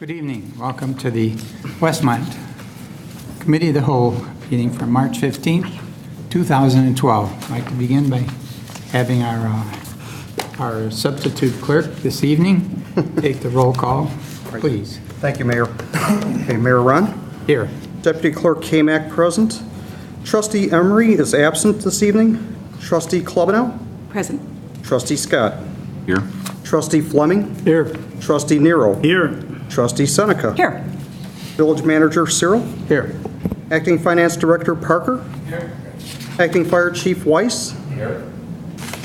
Good evening. Welcome to the Westmont Committee of the Whole meeting for March 15th, 2012. I'd like to begin by having our substitute clerk this evening take the roll call, please. Thank you, Mayor. Okay, Mayor Ron. Here. Deputy Clerk Kamak present. Trustee Emery is absent this evening. Trustee Klubenow. Present. Trustee Scott. Here. Trustee Fleming. Here. Trustee Nero. Here. Trustee Seneca. Here. Village Manager Cyril. Here. Acting Finance Director Parker. Here. Acting Fire Chief Weiss. Here.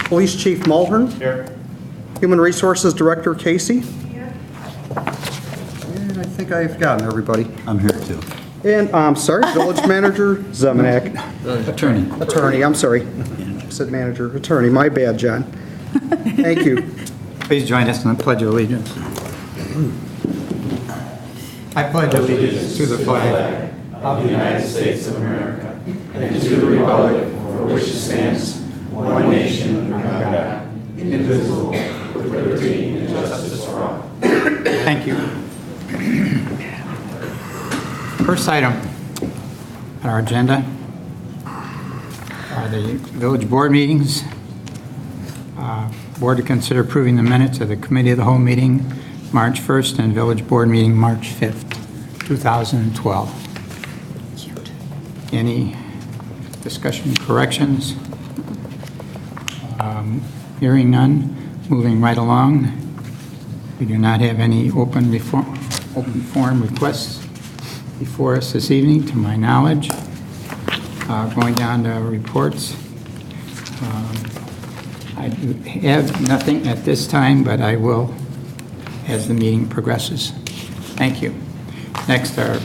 Police Chief Mulhern. Here. Human Resources Director Casey. Here. And I think I've forgotten everybody. I'm here too. And I'm sorry, Village Manager Zemanek. Attorney. Attorney, I'm sorry. I said manager, attorney, my bad, John. Thank you. Please join us in the Pledge of Allegiance. I pledge allegiance to the flag of the United States of America and to the republic for which it stands, one nation under God, indivisible, with liberty and justice for all. Thank you. First item on our agenda are the village board meetings. Board to consider approving the minutes of the Committee of the Whole meeting March 1st and village board meeting March 5th, 2012. Any discussion, corrections? Hearing none, moving right along. We do not have any open forum requests before us this evening, to my knowledge. Going down to reports. I have nothing at this time, but I will as the meeting progresses. Thank you. Next, our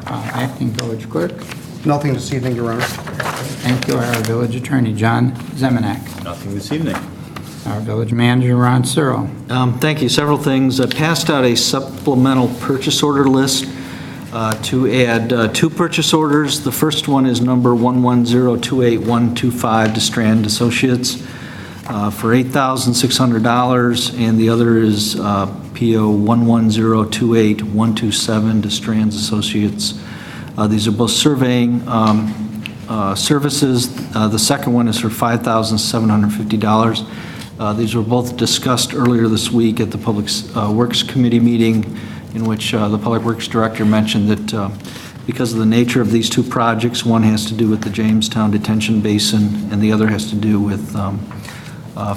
acting village clerk. Nothing this evening, Your Honor. Thank you. Our village attorney, John Zemanek. Nothing this evening. Our village manager, Ron Searle. Thank you. Several things. I passed out a supplemental purchase order list to add two purchase orders. The first one is number 11028125 to Strand Associates for $8,600, and the other is PO 11028127 to Strands Associates. These are both surveying services. The second one is for $5,750. These were both discussed earlier this week at the Public Works Committee meeting, in which the Public Works Director mentioned that because of the nature of these two projects, one has to do with the Jamestown Detention Basin and the other has to do with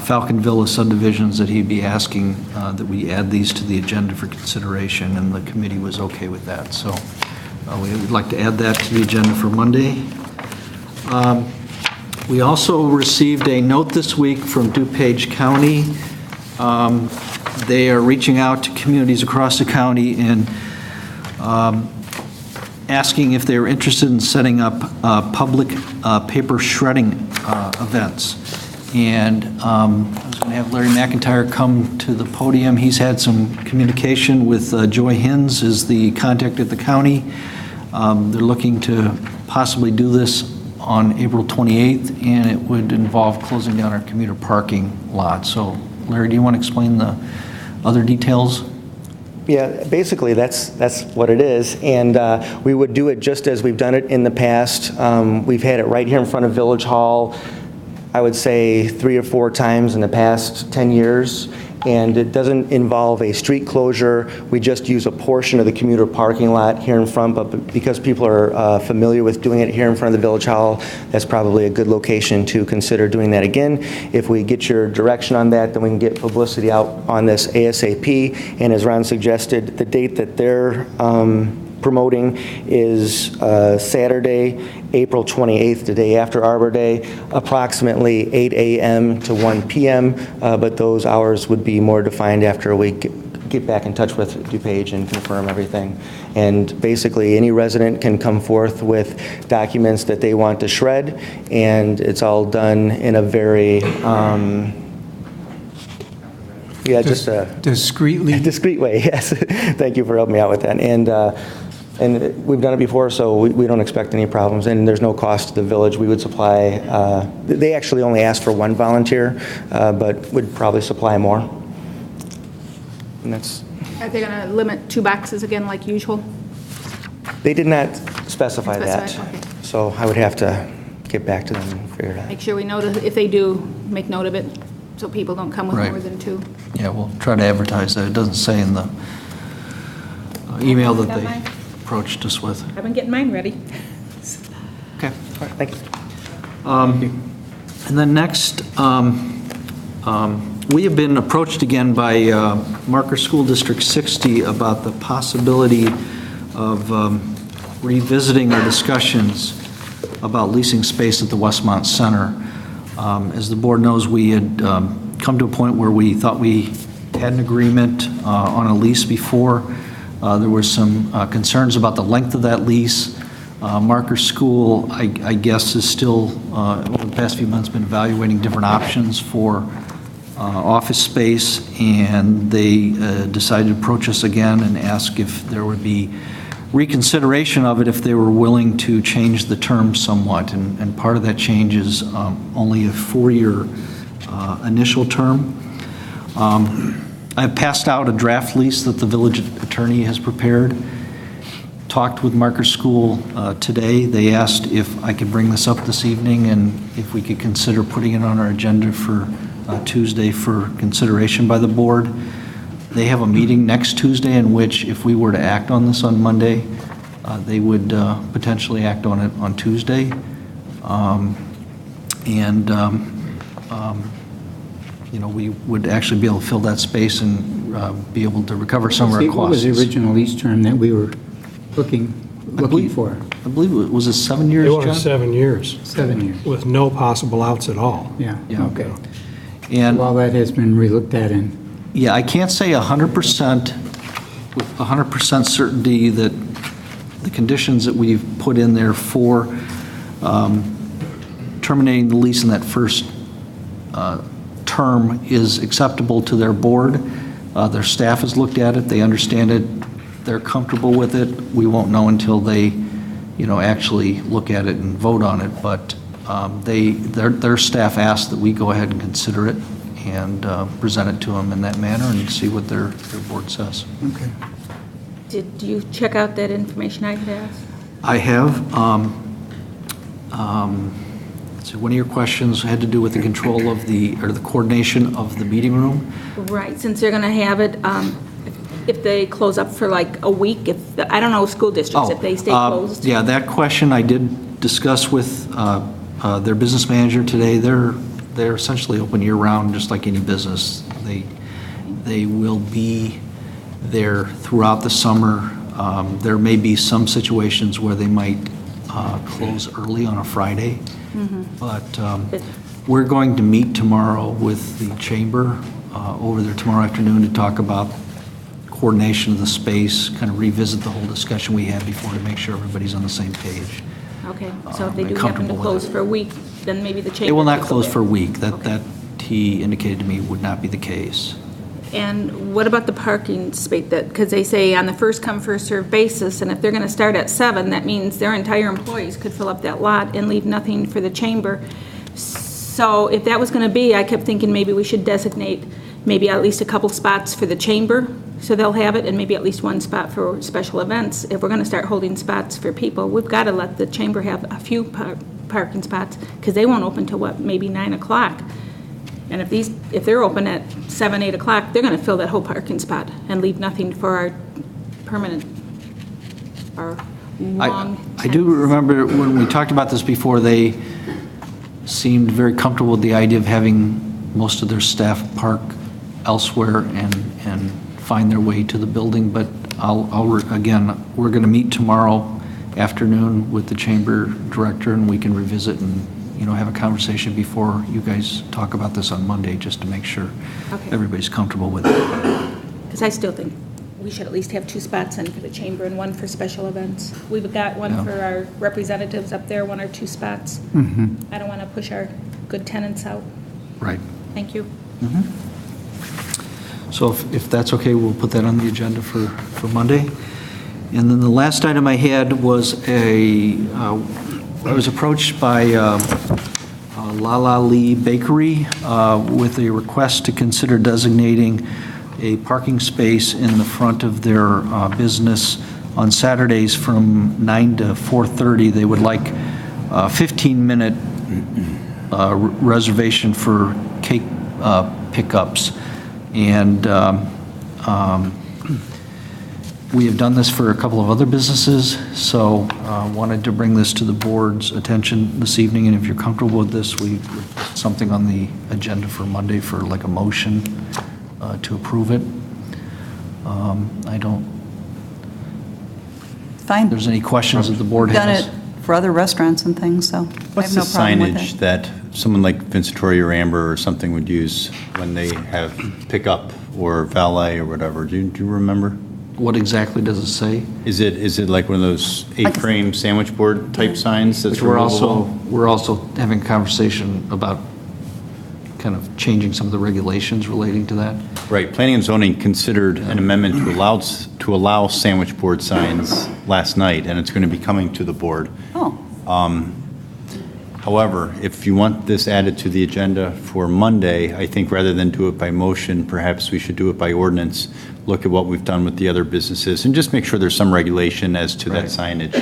Falcon Villa subdivisions, that he'd be asking that we add these to the agenda for consideration, and the committee was okay with that. So we would like to add that to the agenda for Monday. We also received a note this week from DuPage County. They are reaching out to communities across the county and asking if they are interested in setting up public paper shredding events. And I was going to have Larry McIntyre come to the podium. He's had some communication with Joy Hins, is the contact at the county. They're looking to possibly do this on April 28th, and it would involve closing down our commuter parking lot. So, Larry, do you want to explain the other details? Yeah, basically that's what it is, and we would do it just as we've done it in the past. We've had it right here in front of Village Hall, I would say 3 or 4 times in the past 10 years, and it doesn't involve a street closure. We just use a portion of the commuter parking lot here in front, but because people are familiar with doing it here in front of the Village Hall, that's probably a good location to consider doing that again. If we get your direction on that, then we can get publicity out on this ASAP, and as Ron suggested, the date that they're promoting is Saturday, April 28th, the day after Arbor Day, approximately 8 a.m. to 1 p.m., but those hours would be more defined after we get back in touch with DuPage and confirm everything. And basically, any resident can come forth with documents that they want to shred, and it's all done in a very just a discreet way. Yes, thank you for helping me out with that. And we've done it before, so we don't expect any problems, and there's no cost to the village. We would supply, they actually only asked for 1 volunteer, but would probably supply more. And that's Are they going to limit 2 boxes again like usual? They did not specify that. Specify, okay. So I would have to get back to them and figure it out. Make sure we notice, if they do, make note of it, so people don't come with Right. more than 2. Yeah, we'll try to advertise that. It doesn't say in the email that Got they mine? approached us with. I've been getting mine ready. Okay. All right, thank you. And then next, we have been approached again by Marker School District 60 about the possibility of revisiting our discussions about leasing space at the Westmont Center. As the board knows, we had come to a point where we thought we had an agreement on a lease before. There were some concerns about the length of that lease. Marker School, I guess, is still, over the past few months, been evaluating different options for office space, and they decided to approach us again and ask if there would be reconsideration of it if they were willing to change the term somewhat. And part of that change is only a 4-year initial term. I've passed out a draft lease that the village attorney has prepared. Talked with Marker School today. They asked if I could bring this up this evening and if we could consider putting it on our agenda for Tuesday for consideration by the board. They have a meeting next Tuesday in which, if we were to act on this on Monday, they would potentially act on it on Tuesday. We would actually be able to fill that space and be able to recover some of our costs. What was the original lease term that we were looking for? I believe it was 7 years, They John? wanted 7 years 7 years. with no possible outs at all. Yeah, Yeah. okay. And, All that has been relooked at and, yeah, I can't say 100% with 100% certainty that the conditions that we've put in there for terminating the lease in that first term is acceptable to their board. Their staff has looked at it, they understand it, they're comfortable with it. We won't know until they, actually look at it and vote on it, but their staff asked that we go ahead and consider it and present it to them in that manner and see what their board says. okay. Did you check out that information I had asked? I have. So one of your questions had to do with the control of the coordination of the meeting room. Right, since they're going to have it, if they close up for like a week, I don't know, school districts, if they stay closed. Yeah, that question I did discuss with their business manager today. They're essentially open year-round, just like any business. They will be there throughout the summer. There may be some situations where they might close early on a Friday, but we're going to meet tomorrow with the chamber over there tomorrow afternoon to talk about coordination of the space, kind of revisit the whole discussion we had before to make sure everybody's on the same page. Okay, so if they and do happen to comfortable with close it. for a week, then maybe the chamber. They will not could go close there. for a week. Okay. That he indicated to me would not be the case. And what about the parking space, because they say on the first come, first served basis, and if they're going to start at 7, that means their entire employees could fill up that lot and leave nothing for the chamber. So if that was going to be, I kept thinking maybe we should designate maybe at least a couple spots for the chamber, so they'll have it, and maybe at least one spot for special events. If we're going to start holding spots for people, we've got to let the chamber have a few parking spots, because they won't open till, maybe 9 o'clock. And if they're open at 7, 8 o'clock, they're going to fill that whole parking spot and leave nothing for our permanent, our long. I do remember when we talked about this before, they seemed very comfortable with the idea of having most of their staff park elsewhere and find their way to the building, but again, we're going to meet tomorrow afternoon with the chamber director, and we can revisit and have a conversation before you guys talk about this on Monday, just to make sure Okay. everybody's comfortable with it. Because I still think we should at least have 2 spots in for the chamber and 1 for special events. We've got 1 Yeah. for our representatives up there, 1 or 2 spots. I don't want to push our good tenants out. Right. Thank you. So if that's okay, we'll put that on the agenda for Monday. And then the last item I had was I was approached by La La Lee Bakery with a request to consider designating a parking space in the front of their business on Saturdays from 9 to 4:30. They would like a 15-minute reservation for cake pickups. And we have done this for a couple of other businesses, so wanted to bring this to the board's attention this evening, and if you're comfortable with this, we put something on the agenda for Monday for like a motion to approve it. I don't, Fine. if there's any questions that the board Done has. it for other restaurants and things, so I What's have the no problem with signage it. that someone like Vincentoria or Amber or something would use when they have pickup or valet or whatever? Do you remember? What exactly does it say? Is it like one of those A-frame sandwich board type signs that's Which we're removable? also having a conversation about kind of changing some of the regulations relating to that. Right, planning and zoning considered an amendment to allow sandwich board signs last night, and it's going to be coming to the board. Oh, However, if you want this added to the agenda for Monday, I think rather than do it by motion, perhaps we should do it by ordinance, look at what we've done with the other businesses, and just make sure there's some regulation as to that signage.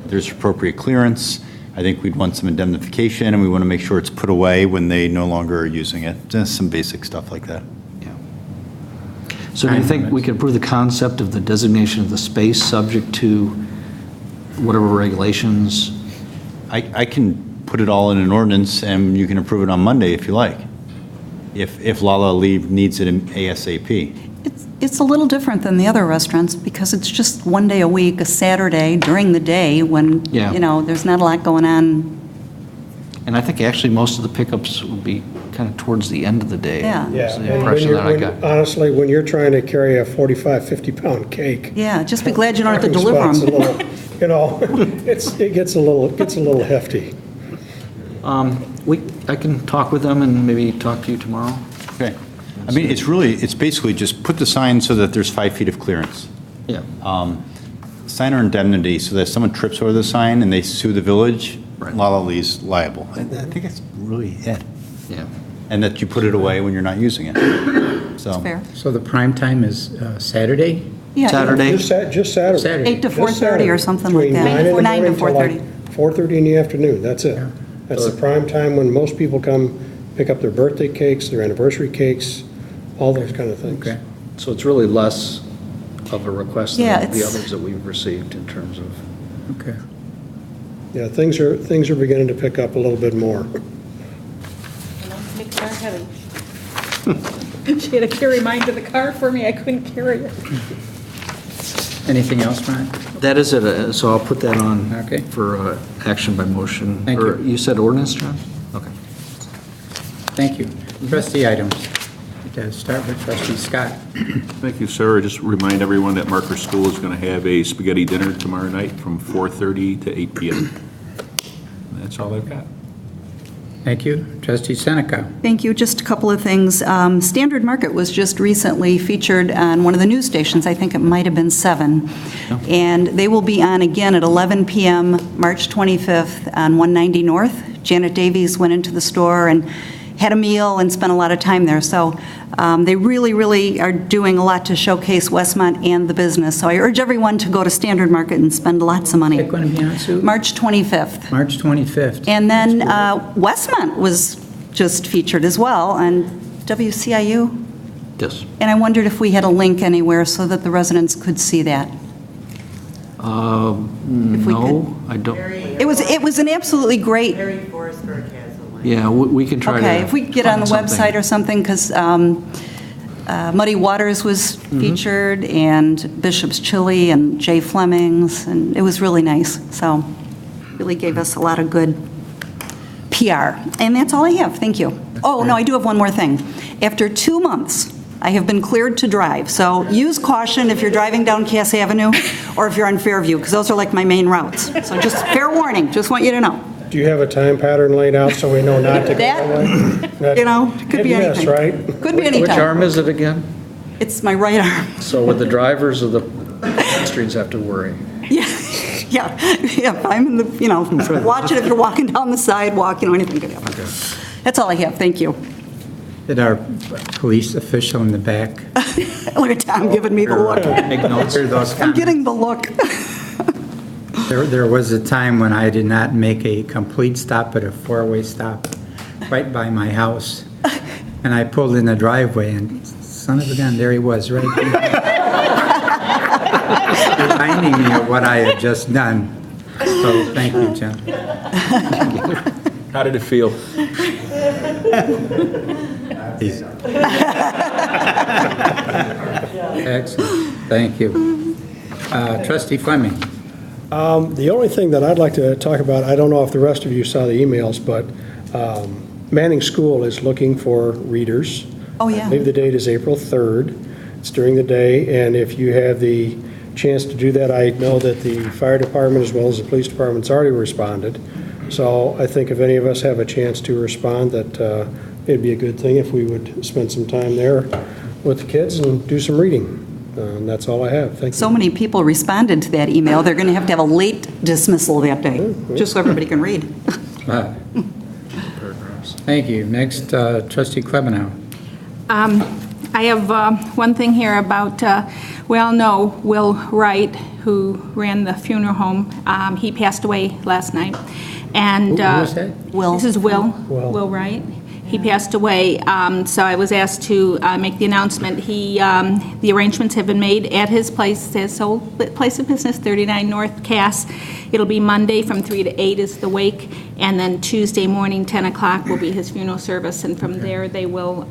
There's appropriate clearance. I think we'd want some indemnification, and we want to make sure it's put away when they no longer are using it. Just some basic stuff like that. Yeah. So do you think we could approve the concept of the designation of the space subject to whatever regulations? I can put it all in an ordinance, and you can approve it on Monday if you like, if Lala Leave needs it in ASAP. it's a little different than the other restaurants because it's just one day a week, a Saturday during the day when, Yeah. there's not a lot going on. And I think actually most of the pickups will be kind of towards the end of the day. Yeah. Yeah, Is the and when impression you're, that I got. honestly, when you're trying to carry a 45, 50-pound cake. Yeah, just be glad you don't have to parking deliver spot's a them. little, it gets a little hefty. I can talk with them and maybe talk to you tomorrow. Okay. I mean, it's basically just put the sign so that there's 5 feet of clearance. Yeah. Sign or indemnity, so that if someone trips over the sign and they sue the village, Right. Lala Lee's liable. I think that's really it. Yeah. And that you put it away when you're not using it. So. Fair. So the prime time is Saturday? Yeah, Saturday. Just Saturday. Saturday. 8 to Just 4:30 Saturday. or something like Between that. 9 to 4:30 4:30. 4:30 in the afternoon, that's it. That's the prime time when most people come pick up their birthday cakes, their anniversary cakes, all those kind of things. Okay. So it's really less of a request Yeah, than the it's- others that we've received in terms of. Okay. Yeah, things are beginning to pick up a little bit more. Makes our heavy. She had to carry mine to the car for me, I couldn't carry it. Anything else, Ron? That is it, so I'll put that on Okay. for action by motion. Thank Or you. you said ordinance, John? Okay. Thank you. Trustee items. To start with trustee Scott. Thank you, sir. Just remind everyone that Marker School is going to have a spaghetti dinner tomorrow night from 4:30 to 8 p.m. That's all I've got. Thank you. Trustee Seneca. Thank you. Just a couple of things. Standard Market was just recently featured on one of the news stations. I think it might have been 7. And they will be on again at 11 p.m. March 25th on 190 North. Janet Davies went into the store and had a meal and spent a lot of time there. So they really, really are doing a lot to showcase Westmont and the business. So I urge everyone to go to Standard Market and spend lots of money. Is it going to be on, Sue? March 25th. March 25th. And then Westmont was just featured as well on WCIU. Yes. And I wondered if we had a link anywhere so that the residents could see that. If we No, I don't. It was an absolutely great, Yeah, we can try to. okay, if we could get on the find something. website or something, because Muddy Waters was featured, and Bishop's Chili, and Jay Fleming's, and it was really nice. So really gave us a lot of good PR. And that's all I have. Thank you. Oh, no, I do have one more thing. After 2 months, I have been cleared to drive. So use caution if you're driving down Cass Avenue or if you're on Fairview, because those are like my main routes. So just fair warning, just want you to know. Do you have a time pattern laid out so we know not to go That, that way? it could be Hit and miss, anything. right? Could be Which anytime. arm is it again? It's my right arm. So would the drivers or the pedestrians have to worry? Yeah, I'm in the, watch it if you're walking down the sidewalk, anything could happen. That's all I have, thank you. Did our police official in the back Look at Tom giving me the look. make notes of those I'm comments? getting the look. There was a time when I did not make a complete stop, but a four-way stop right by my house. And I pulled in the driveway, and son of a gun, there he was, right there. Reminding me of what I had just done. So, thank you, Jim. How did it feel? Excellent, thank you. Trustee Fleming. The only thing that I'd like to talk about, I don't know if the rest of you saw the emails, but Manning School is looking for readers. Oh, yeah. I believe the date is April 3rd. It's during the day, and if you have the chance to do that, I know that the fire department as well as the police department's already responded. So I think if any of us have a chance to respond, that it'd be a good thing if we would spend some time there with the kids and do some reading. And that's all I have. Thank you. So many people responded to that email, they're going to have a late dismissal that day, just so everybody can read. Thank you. Next, Trustee Klebanow. I have one thing here about, we all know Will Wright, who ran the funeral home. He passed away last night. And Who was that? Will. This is Will Wright. He passed away, so I was asked to make the announcement. The arrangements have been made at his place, his sole place of business, 39 North Cass. It'll be Monday from 3 to 8 is the wake, and then Tuesday morning, 10 o'clock will be his funeral service, and from there they will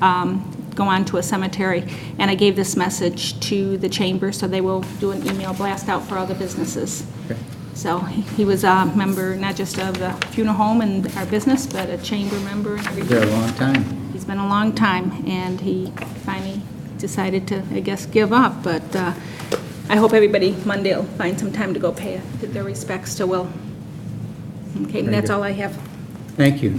go on to a cemetery. And I gave this message to the chamber, so they will do an email blast out for all the businesses. Okay. So he was a member not just of the funeral home and our business, but a chamber member and everything. Been a long time. He's been a long time, and he finally decided to, I guess, give up. But I hope everybody Monday will find some time to go pay their respects to Will. Okay, and that's all I have. Thank you.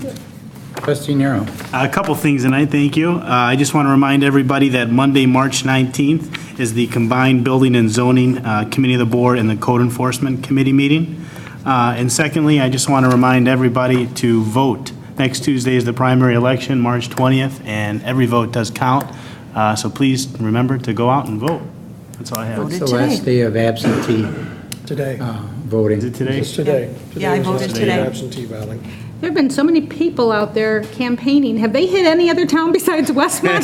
Trustee Nero. A couple things tonight, thank you. I just want to remind everybody that Monday, March 19th is the combined Building and Zoning Committee of the Board and the Code Enforcement Committee meeting. And secondly, I just want to remind everybody to vote. Next Tuesday is the primary election, March 20th, and every vote does count. So please remember to go out and vote. That's all I have. What's the last day of absentee Today. voting? Is it today? It's today. Yeah, I was the voted last day today. of absentee balloting. There have been so many people out there campaigning. Have they hit any other town besides Westmont?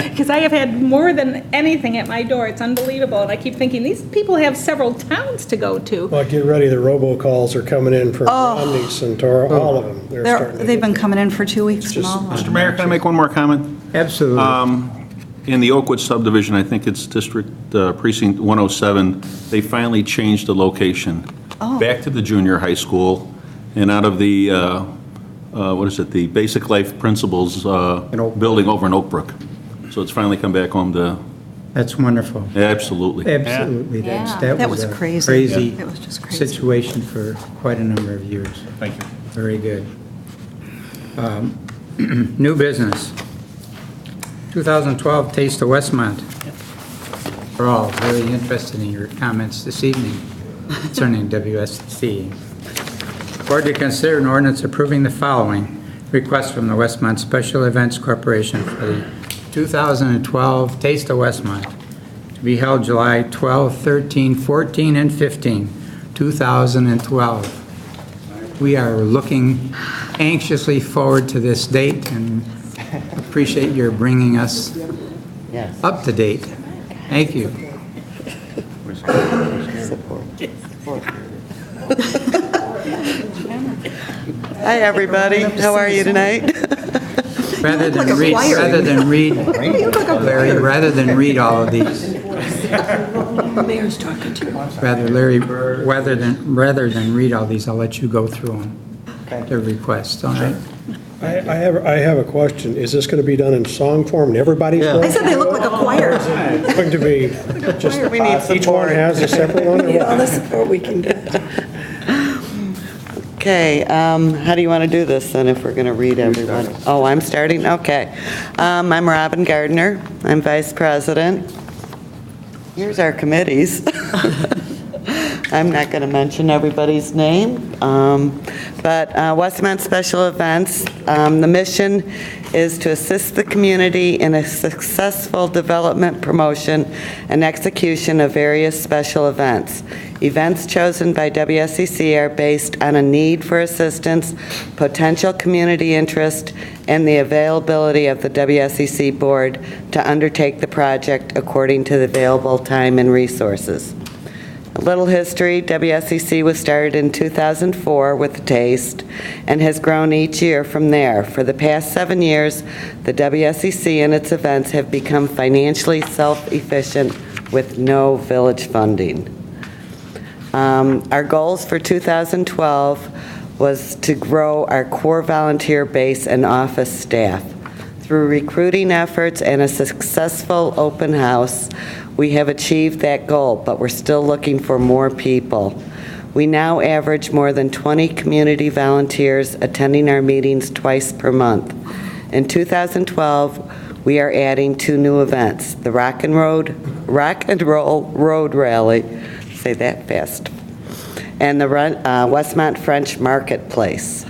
Because I have had more than anything at my door. It's unbelievable. And I keep thinking, these people have several towns to go to. Well, get ready, the robocalls are coming in from Romney's and Toro, all of them. They're starting to They've hit. been coming in for 2 weeks and all. Mr. Mayor, can I make one more comment? Absolutely. In the Oakwood subdivision, I think it's District Precinct 107, they finally changed the location. Back to the junior high school, and out of the, the Basic Life Principles building over in Oak Brook. So it's finally come back home to, That's wonderful. absolutely. Absolutely. Yeah. That was crazy. Crazy It was just crazy. situation for quite a number of years. Thank you. Very good. New business. 2012 Taste of Westmont. We're all very interested in your comments this evening concerning WSC. Board to consider an ordinance approving the following request from the Westmont Special Events Corporation for the 2012 Taste of Westmont to be held July 12, 13, 14, and 15, 2012. We are looking anxiously forward to this date and appreciate your bringing us up to date. Thank you. Hi, everybody. How are you tonight? Rather than read, Larry, rather than read all of these. Mayor's talking to you. Larry, rather than read all these, I'll let you go through them. The requests, all right? I have a question. Is this going to be done in song form and everybody's going They said they look like a choir. going to be just, We need each one support. has a separate one? or All the support we can get. Okay, how do you want to do this then, if we're going to read everyone? Oh, I'm starting? Okay. I'm Robin Gardner. I'm Vice President. Here's our committees. I'm not going to mention everybody's name, but Westmont Special Events, the mission is to assist the community in a successful development, promotion, and execution of various special events. Events chosen by WSCC are based on a need for assistance, potential community interest, and the availability of the WSCC board to undertake the project according to the available time and resources. A little history, WSCC was started in 2004 with a taste and has grown each year from there. For the past 7 years, the WSCC and its events have become financially self-efficient with no village funding. Our goals for 2012 was to grow our core volunteer base and office staff. Through recruiting efforts and a successful open house, we have achieved that goal, but we're still looking for more people. We now average more than 20 community volunteers attending our meetings twice per month. In 2012, we are adding 2 new events, the Rock and Roll Road Rally, say that fast, and the Westmont French Marketplace.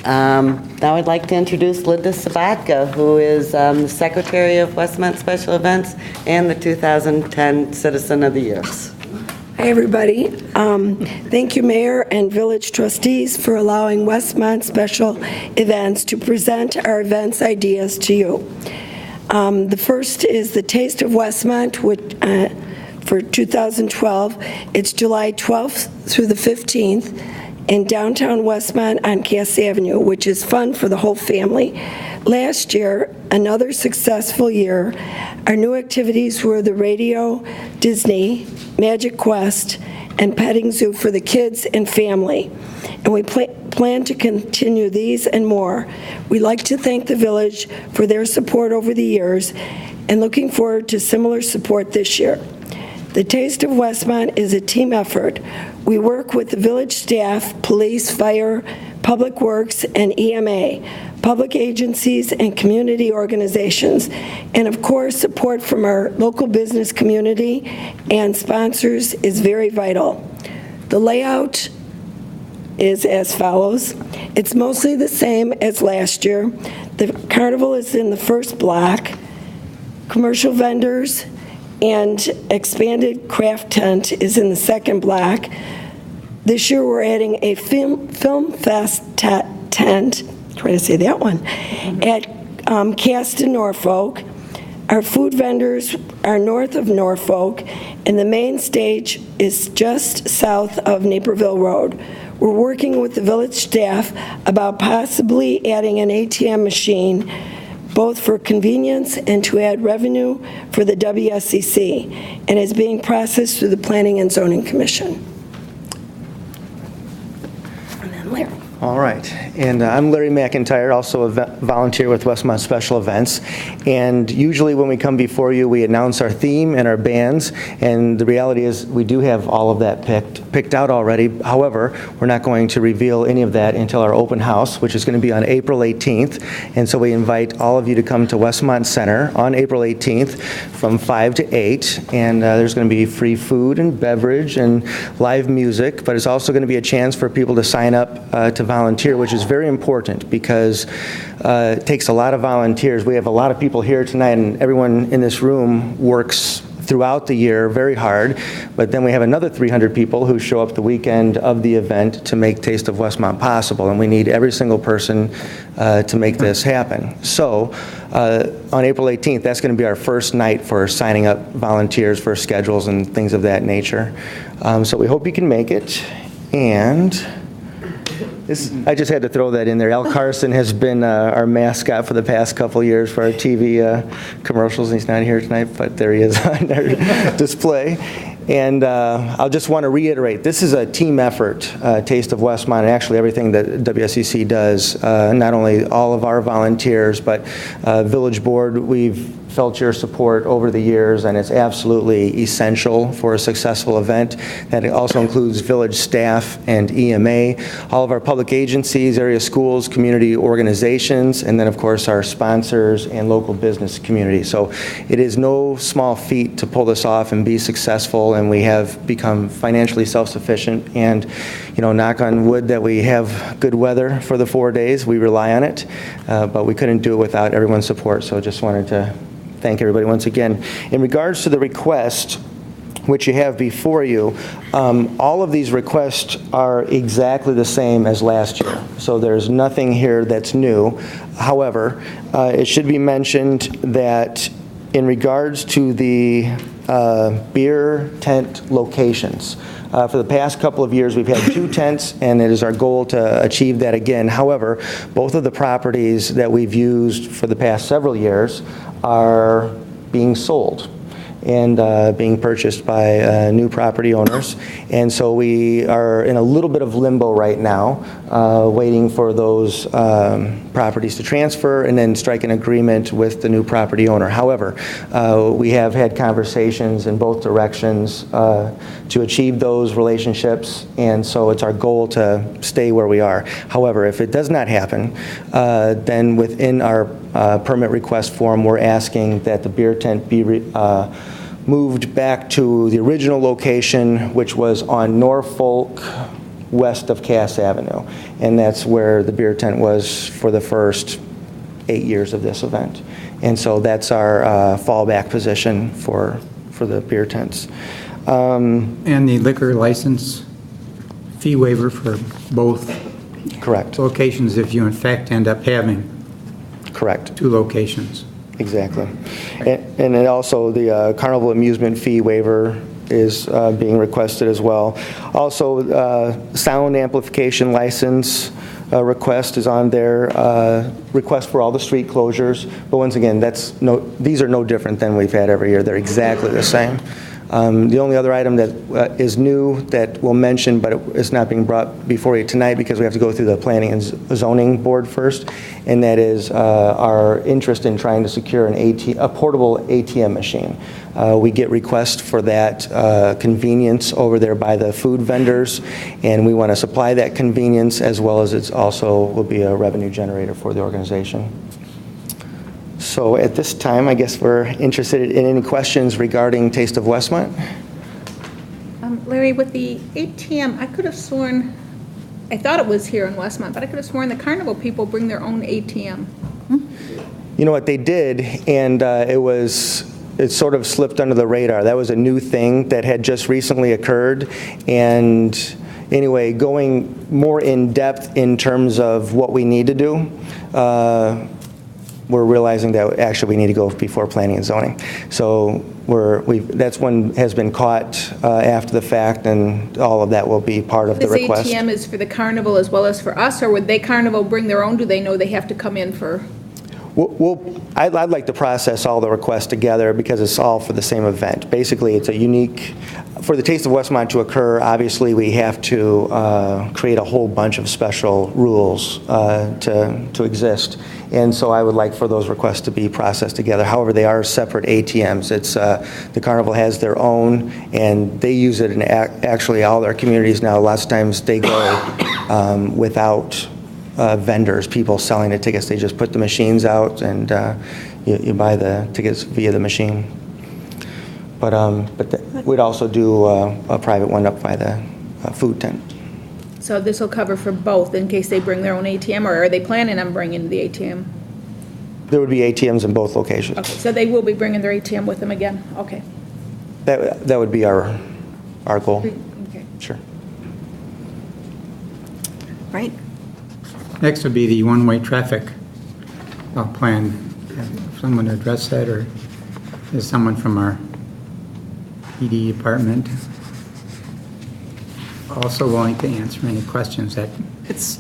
Now I'd like to introduce Linda Sabatka, who is the Secretary of Westmont Special Events and the 2010 Citizen of the Year. Hi, everybody. Thank you, Mayor and Village Trustees, for allowing Westmont Special Events to present our events ideas to you. The first is the Taste of Westmont, which, for 2012. It's July 12th through the 15th in downtown Westmont on Cass Avenue, which is fun for the whole family. Last year, another successful year, our new activities were the Radio, Disney, Magic Quest, and petting zoo for the kids and family. And we plan to continue these and more. We'd like to thank the village for their support over the years and looking forward to similar support this year. The Taste of Westmont is a team effort. We work with the village staff, police, fire, public works, and EMA, public agencies, and community organizations, and of course, support from our local business community and sponsors is very vital. The layout is as follows. It's mostly the same as last year. The carnival is in the first block. Commercial vendors and expanded craft tent is in the second block. This year we're adding a film fest tent, try to say that one, at Caston, Norfolk. Our food vendors are north of Norfolk, and the main stage is just south of Naperville Road. We're working with the village staff about possibly adding an ATM machine, both for convenience and to add revenue for the WSCC, and is being processed through the Planning and Zoning Commission. And then Larry. All right, and I'm Larry McIntyre, also a volunteer with Westmont Special Events, and usually when we come before you, we announce our theme and our bands, and the reality is we do have all of that picked out already. However, we're not going to reveal any of that until our open house, which is going to be on April 18th, and so we invite all of you to come to Westmont Center on April 18th from 5 to 8, and there's going to be free food and beverage and live music, but it's also going to be a chance for people to sign up to volunteer, which is very important because it takes a lot of volunteers. We have a lot of people here tonight, and everyone in this room works throughout the year very hard, but then we have another 300 people who show up the weekend of the event to make Taste of Westmont possible, and we need every single person to make this happen. So on April 18th, that's going to be our first night for signing up volunteers for schedules and things of that nature. So we hope you can make it, and I just had to throw that in there. Al Carson has been our mascot for the past couple of years for our TV commercials. He's not here tonight, but there he is on our display. And I'll just want to reiterate, this is a team effort, Taste of Westmont, and actually everything that WSCC does, not only all of our volunteers, but Village Board, we've felt your support over the years, and it's absolutely essential for a successful event. That also includes village staff and EMA, all of our public agencies, area schools, community organizations, and then of course our sponsors and local business community. So it is no small feat to pull this off and be successful, successful, and we have become financially self-sufficient. And, knock on wood that we have good weather for the 4 days. We rely on it, but we couldn't do it without everyone's support. So just wanted to thank everybody once again. In regards to the request, which you have before you, all of these requests are exactly the same as last year. So there's nothing here that's new. However, it should be mentioned that in regards to the beer tent locations, for the past couple of years, we've had 2 tents, and it is our goal to achieve that again. However, both of the properties that we've used for the past several years are being sold and being purchased by new property owners. And so we are in a little bit of limbo right now, waiting for those properties to transfer and then strike an agreement with the new property owner. However, we have had conversations in both directions to achieve those relationships, and so it's our goal to stay where we are. However, if it does not happen, then within our permit request form, we're asking that the beer tent be moved back to the original location, which was on Norfolk, west of Cass Avenue. And that's where the beer tent was for the first 8 years of this event. And so that's our fallback position for the beer tents. And the liquor license fee waiver for both Correct. locations if you in fact end up having Correct. 2 locations. Exactly. And then also the carnival amusement fee waiver is being requested as well. Also, sound amplification license request is on there, request for all the street closures. But once again, these are no different than we've had every year. They're exactly the same. The only other item that is new that we'll mention, but it's not being brought before you tonight because we have to go through the Planning and Zoning Board first, and that is our interest in trying to secure a portable ATM machine. We get requests for that convenience over there by the food vendors, and we want to supply that convenience as well as it also will be a revenue generator for the organization. So at this time, I guess we're interested in any questions regarding Taste of Westmont. Larry, with the ATM, I could have sworn, I thought it was here in Westmont, but I could have sworn the carnival people bring their own ATM. You know what, they did, and it sort of slipped under the radar. That was a new thing that had just recently occurred, and anyway, going more in depth in terms of what we need to do, we're realizing that actually we need to go before planning and zoning. So that's one has been caught after the fact, and all of that will be part of the request. This ATM is for the carnival as well as for us, or would they carnival bring their own? Do they know they have to come in for? I'd like to process all the requests together because it's all for the same event. Basically, it's a unique, for the Taste of Westmont to occur, obviously we have to create a whole bunch of special rules to exist. And so I would like for those requests to be processed together. However, they are separate ATMs. The Carnival has their own, and they use it in actually all their communities now. Lots of times they go without vendors, people selling the tickets. They just put the machines out, and you buy the tickets via the machine. But we'd also do a private one up by the food tent. So this will cover for both in case they bring their own ATM, or are they planning on bringing the ATM? There would be ATMs in both locations. Okay, so they will be bringing their ATM with them again? Okay. That would be our goal. Okay. Sure. Right. Next would be the one-way traffic plan. Have someone address that, or is someone from our PD department also willing to answer any questions that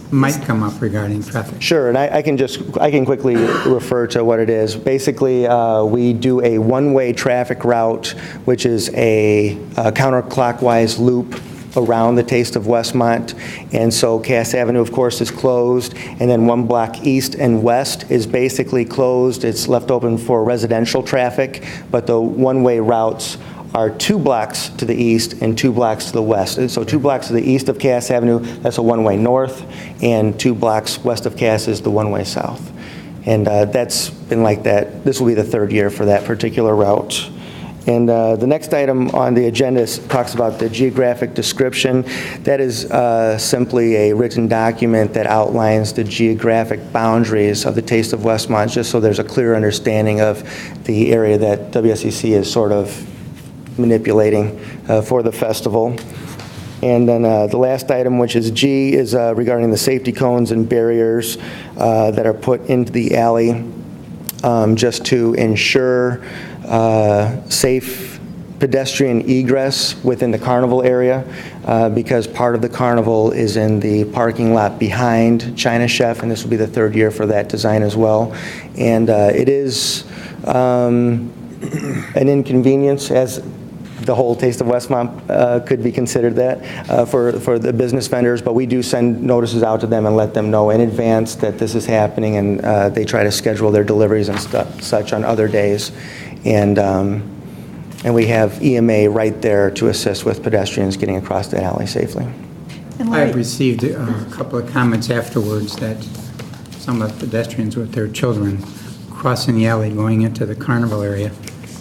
might come up regarding traffic? Sure, and I can quickly refer to what it is. Basically, we do a one-way traffic route, which is a counterclockwise loop around the Taste of Westmont. And so Cass Avenue, of course, is closed, and then one block east and west is basically closed. It's left open for residential traffic, but the one-way routes are 2 blocks to the east and 2 blocks to the west. And so 2 blocks to the east of Cass Avenue, that's a one-way north, and 2 blocks west of Cass is the one-way south. And that's been like that. This will be the 3rd year for that particular route. And the next item on the agenda talks about the geographic description. That is simply a written document that outlines the geographic boundaries of the Taste of Westmont, just so there's a clear understanding of the area that WSEC is sort of manipulating for the festival. And then the last item, which is G, is regarding the safety cones and barriers that are put into the alley just to ensure safe pedestrian egress within the carnival area, because part of the carnival is in the parking lot behind China Chef, and this will be the third year for that design as well. And it is an inconvenience, as the whole Taste of Westmont could be considered that for the business vendors, but we do send notices out to them and let them know in advance that this is happening, and they try to schedule their deliveries and such on other days. And we have EMA right there to assist with pedestrians getting across the alley safely. I've received a couple of comments afterwards that some of the pedestrians with their children crossing the alley going into the carnival area,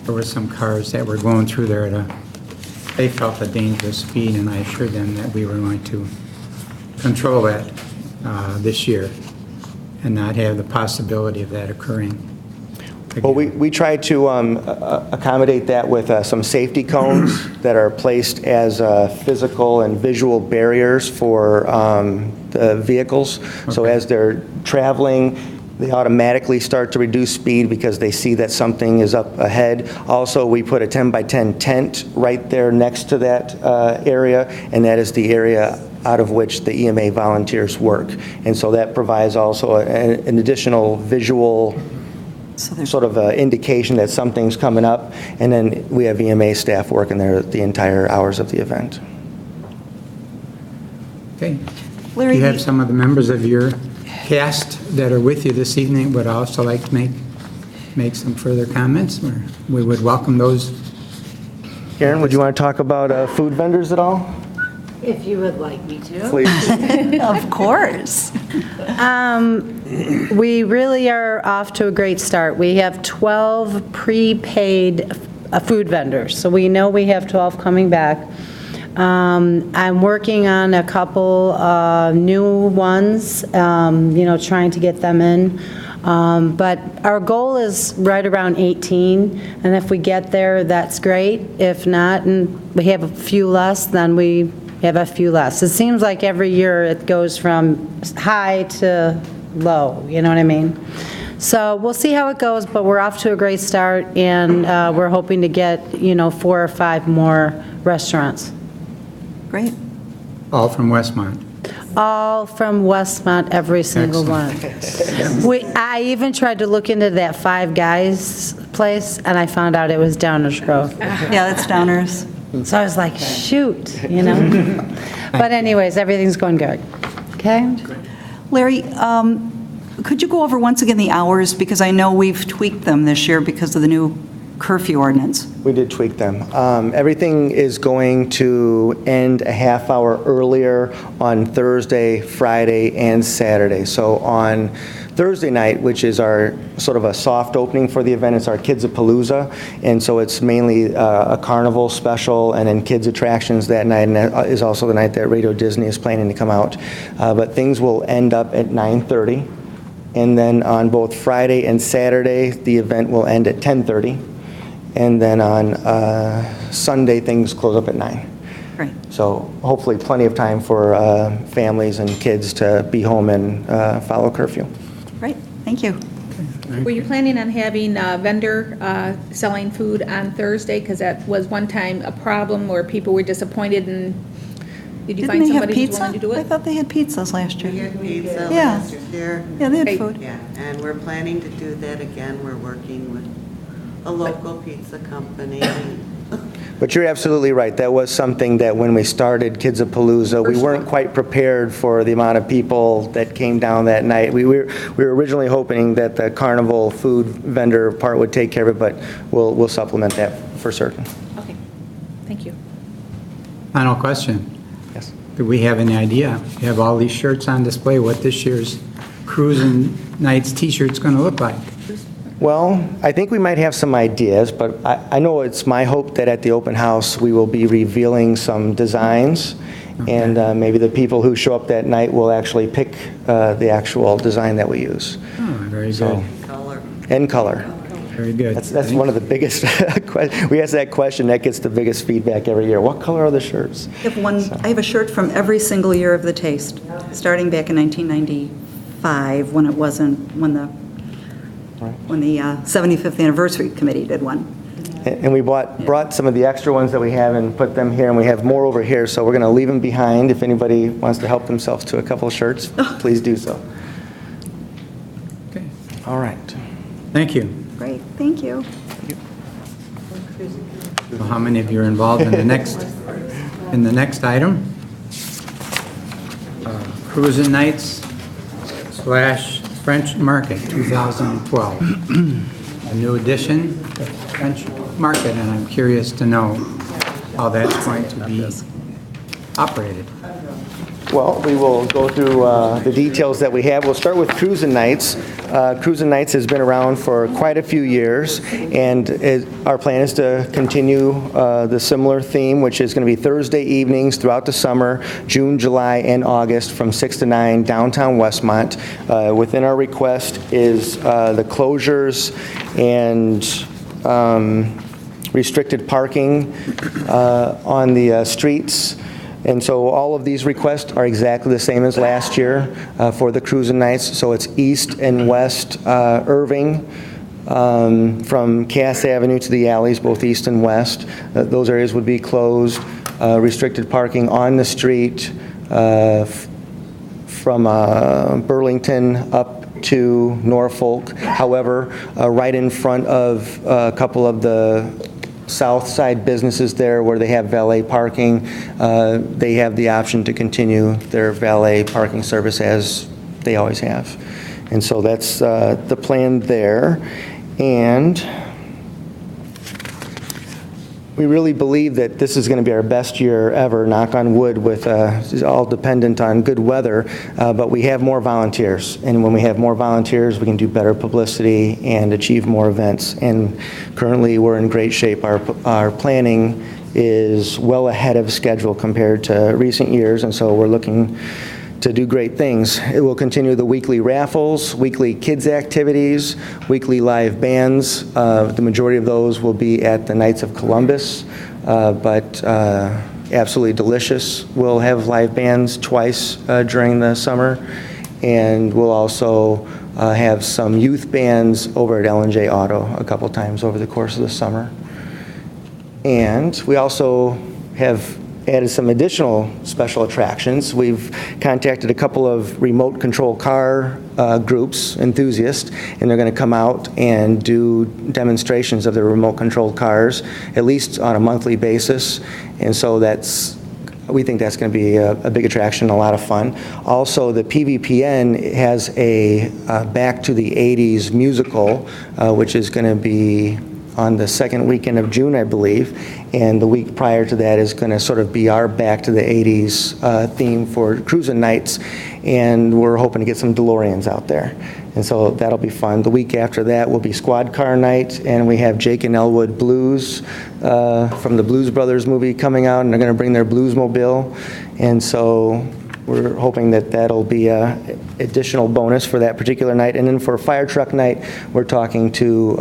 there were some cars that were going through there they felt a dangerous speed, and I assured them that we were going to control that this year and not have the possibility of that occurring. Well, we try to accommodate that with some safety cones that are placed as physical and visual barriers for the vehicles. Okay. So as they're traveling, they automatically start to reduce speed because they see that something is up ahead. Also, we put a 10 by 10 tent right there next to that area, and that is the area out of which the EMA volunteers work. And so that provides also an additional visual sort of indication that something's coming up, and then we have EMA staff working there the entire hours of the event. Okay. Larry, you have some of the members of your cast that are with you this evening would also like to make some further comments, or we would welcome those. Karen, would you want to talk about food vendors at all? If you would like me to. Please. Of course. We really are off to a great start. We have 12 prepaid food vendors, so we know we have 12 coming back. I'm working on a couple new ones, trying to get them in. But our goal is right around 18, and if we get there, that's great. If not, and we have a few less, then we have a few less. It seems like every year it goes from high to low, you know what I mean? So we'll see how it goes, but we're off to a great start, and we're hoping to get, 4 or 5 more restaurants. Great. All from Westmont. All from Westmont, every single one. I even tried to look into that Five Guys place, and I found out it was Downers Grove. Yeah, that's Downers. So I was like, shoot, But anyways, everything's going good. Okay? Larry, could you go over once again the hours? Because I know we've tweaked them this year because of the new curfew ordinance. We did tweak them. Everything is going to end a half hour earlier on Thursday, Friday, and Saturday. So on Thursday night, which is our sort of a soft opening for the event, it's our Kids-a-Palooza, and so it's mainly a carnival special and then kids attractions that night, and that is also the night that Radio Disney is planning to come out. But things will end up at 9:30, and then on both Friday and Saturday, the event will end at 10:30, and then on Sunday, things close up at 9. Right. So hopefully plenty of time for families and kids to be home and follow curfew. Great, thank you. Were you planning on having a vendor selling food on Thursday? Because that was one time a problem where people were disappointed, and did you find somebody who's willing to do it? I thought they had pizzas last year. We had pizza Yeah. last year. Yeah, they had food. Yeah, and we're planning to do that again. We're working with a local pizza company. But you're absolutely right. That was something that when we started Kids-a-Palooza, we weren't quite prepared for the amount of people that came down that night. We were originally hoping that the carnival food vendor part would take care of it, but we'll supplement that for certain. Okay, thank you. Final question. Yes. Do we have any idea? You have all these shirts on display, what this year's Cruising Nights t-shirt's going to look like? Well, I think we might have some ideas, but I know it's my hope that at the open house, we will be revealing some designs, and maybe the people who show up that night will actually pick the actual design that we use. Oh, very good. And color. Very good. That's one of the biggest, we ask that question, that gets the biggest feedback every year. What color are the shirts? I have a shirt from every single year of the Taste, starting back in 1995, when it wasn't, when the 75th Anniversary Committee did one. And we brought some of the extra ones that we have and put them here, and we have more over here, so we're going to leave them behind. If anybody wants to help themselves to a couple of shirts, please do so. Okay. All right. Thank you. Great, thank you. So how many of you are involved in the next item? Cruising Nights / French Market 2012. A new edition of French Market, and I'm curious to know how that's going to be operated. Well, we will go through the details that we have. We'll start with Cruisin' Nights. Cruisin' Nights has been around for quite a few years, and our plan is to continue the similar theme, which is going to be Thursday evenings throughout the summer, June, July, and August from 6 to 9, downtown Westmont. Within our request is the closures and restricted parking on the streets. And so all of these requests are exactly the same as last year for the Cruisin' Nights. So it's east and west Irving, from Cass Avenue to the alleys, both east and west. Those areas would be closed. Restricted parking on the street from Burlington up to Norfolk. However, right in front of a couple of the south side businesses there where they have valet parking, they have the option to continue their valet parking service as they always have. And so that's the plan there. And we really believe that this is going to be our best year ever, knock on wood, with all dependent on good weather, but we have more volunteers. And when we have more volunteers, we can do better publicity and achieve more events. And currently, we're in great shape. Our planning is well ahead of schedule compared to recent years, and so we're looking to do great things. It will continue the weekly raffles, weekly kids activities, weekly live bands. The majority of those will be at the Knights of Columbus, but Absolutely Delicious will have live bands twice during the summer, and we'll also have some youth bands over at L&J Auto a couple times over the course of the summer. And we also have added some additional special attractions. We've contacted a couple of remote control car groups, enthusiasts, and they're going to come out and do demonstrations of their remote control cars, at least on a monthly basis. And so we think that's going to be a big attraction, a lot of fun. Also, the PVPN has a Back to the 80s musical, which is going to be on the second weekend of June, I believe, and the week prior to that is going to sort of be our Back to the 80s theme for Cruisin' Nights, and we're hoping to get some DeLoreans out there. And so that'll be fun. The week after that will be Squad Car Night, and we have Jake and Elwood Blues from the Blues Brothers movie coming out, and they're going to bring their Bluesmobile. And so we're hoping that that'll be an additional bonus for that particular night. And then for Fire Truck Night, we're talking to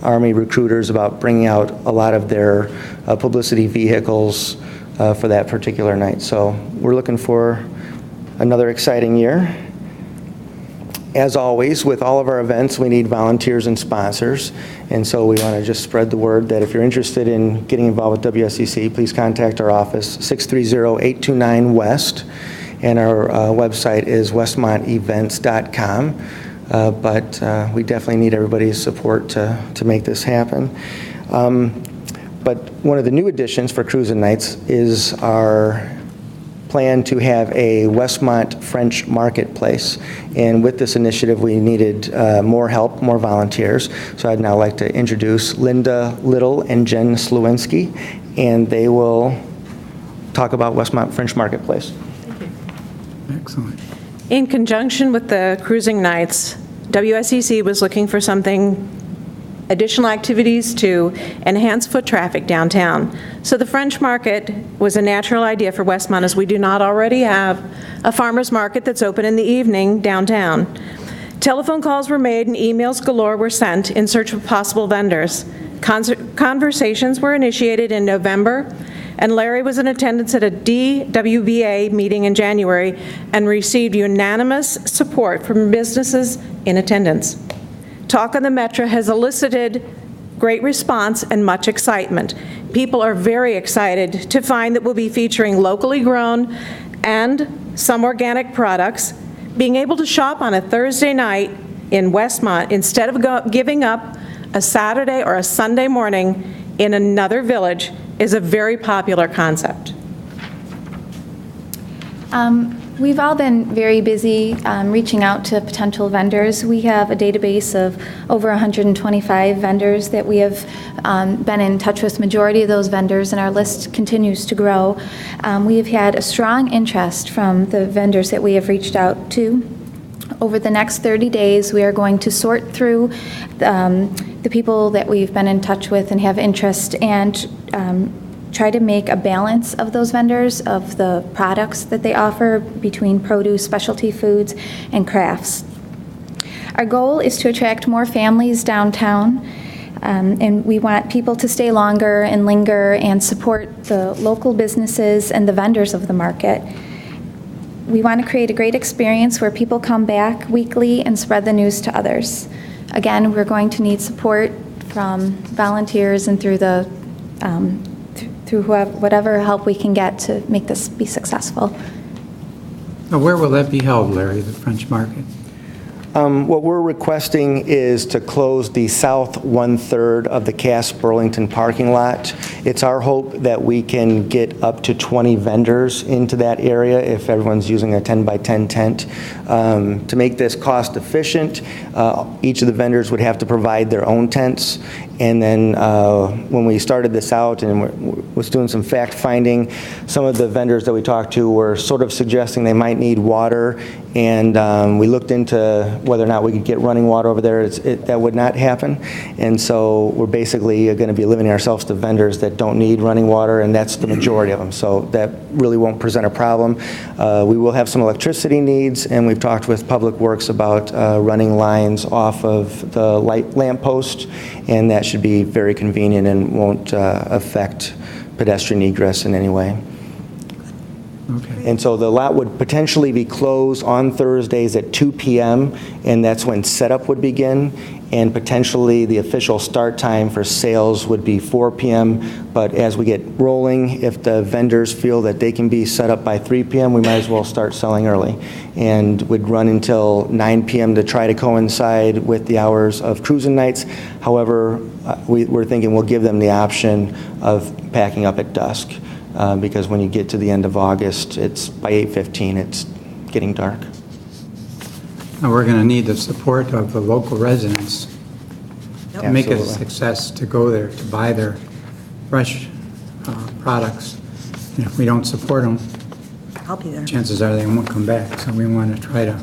Army recruiters about bringing out a lot of their publicity vehicles for that particular night. So we're looking for another exciting year. As always, with all of our events, we need volunteers and sponsors. And so we want to just spread the word that if you're interested in getting involved with WSCC, please contact our office, 630-829-WEST. And our website is westmontevents.com. But we definitely need everybody's support to make this happen. But one of the new additions for Cruisin' Nights is our plan to have a Westmont French marketplace. And with this initiative, we needed more help, more volunteers. So I'd now like to introduce Linda Little and Jen Slewinski, and they will talk about Westmont French Marketplace. Excellent. In conjunction with the Cruising Nights, WSCC was looking for something additional activities to enhance foot traffic downtown. So the French Market was a natural idea for Westmont, as we do not already have a farmer's market that's open in the evening downtown. Telephone calls were made and emails galore were sent in search of possible vendors. Conversations were initiated in November, and Larry was in attendance at a DWBA meeting in January and received unanimous support from businesses in attendance. Talk on the Metro has elicited great response and much excitement. People are very excited to find that we'll be featuring locally grown and some organic products. Being able to shop on a Thursday night in Westmont instead of giving up a Saturday or a Sunday morning in another village is a very popular concept. We've all been very busy reaching out to potential vendors. We have a database of over 125 vendors that we have been in touch with. Majority of those vendors, and our list continues to grow. We have had a strong interest from the vendors that we have reached out to. Over the next 30 days, we are going to sort through the people that we've been in touch with and have interest, and try to make a balance of those vendors, of the products that they offer between produce, specialty foods, and crafts. Our goal is to attract more families downtown, and we want people to stay longer and linger and support the local businesses and the vendors of the market. We want to create a great experience where people come back weekly and spread the news to others. Again, we're going to need support from volunteers and through the through whatever help we can get to make this be successful. Now, where will that be held, Larry, the French Market? What we're requesting is to close the south 1/3 of the Cass Burlington parking lot. It's our hope that we can get up to 20 vendors into that area if everyone's using a 10 by 10 tent. To make this cost efficient, each of the vendors would have to provide their own tents. And then when we started this out and was doing some fact finding, some of the vendors that we talked to were sort of suggesting they might need water, and we looked into whether or not we could get running water over there. That would not happen, and so we're basically going to be limiting ourselves to vendors that don't need running water, and that's the majority of them, so that really won't present a problem. We will have some electricity needs, and we've talked with Public Works about running lines off of the lamp post, and that should be very convenient and won't affect pedestrian egress in any way. Okay. And so the lot would potentially be closed on Thursdays at 2 p.m., and that's when setup would begin, and potentially the official start time for sales would be 4 p.m., but as we get rolling, if the vendors feel that they can be set up by 3 p.m., we might as well start selling early, and would run until 9 p.m. to try to coincide with the hours of cruising nights. However, we're thinking we'll give them the option of packing up at dusk. Because when you get to the end of August, it's by 8:15, it's getting dark. Now, we're going to need the support of the local residents to make it a Absolutely. success to go there, to buy their fresh products. And if we don't support them, I'll be there. chances are they won't come back. So we want to try to,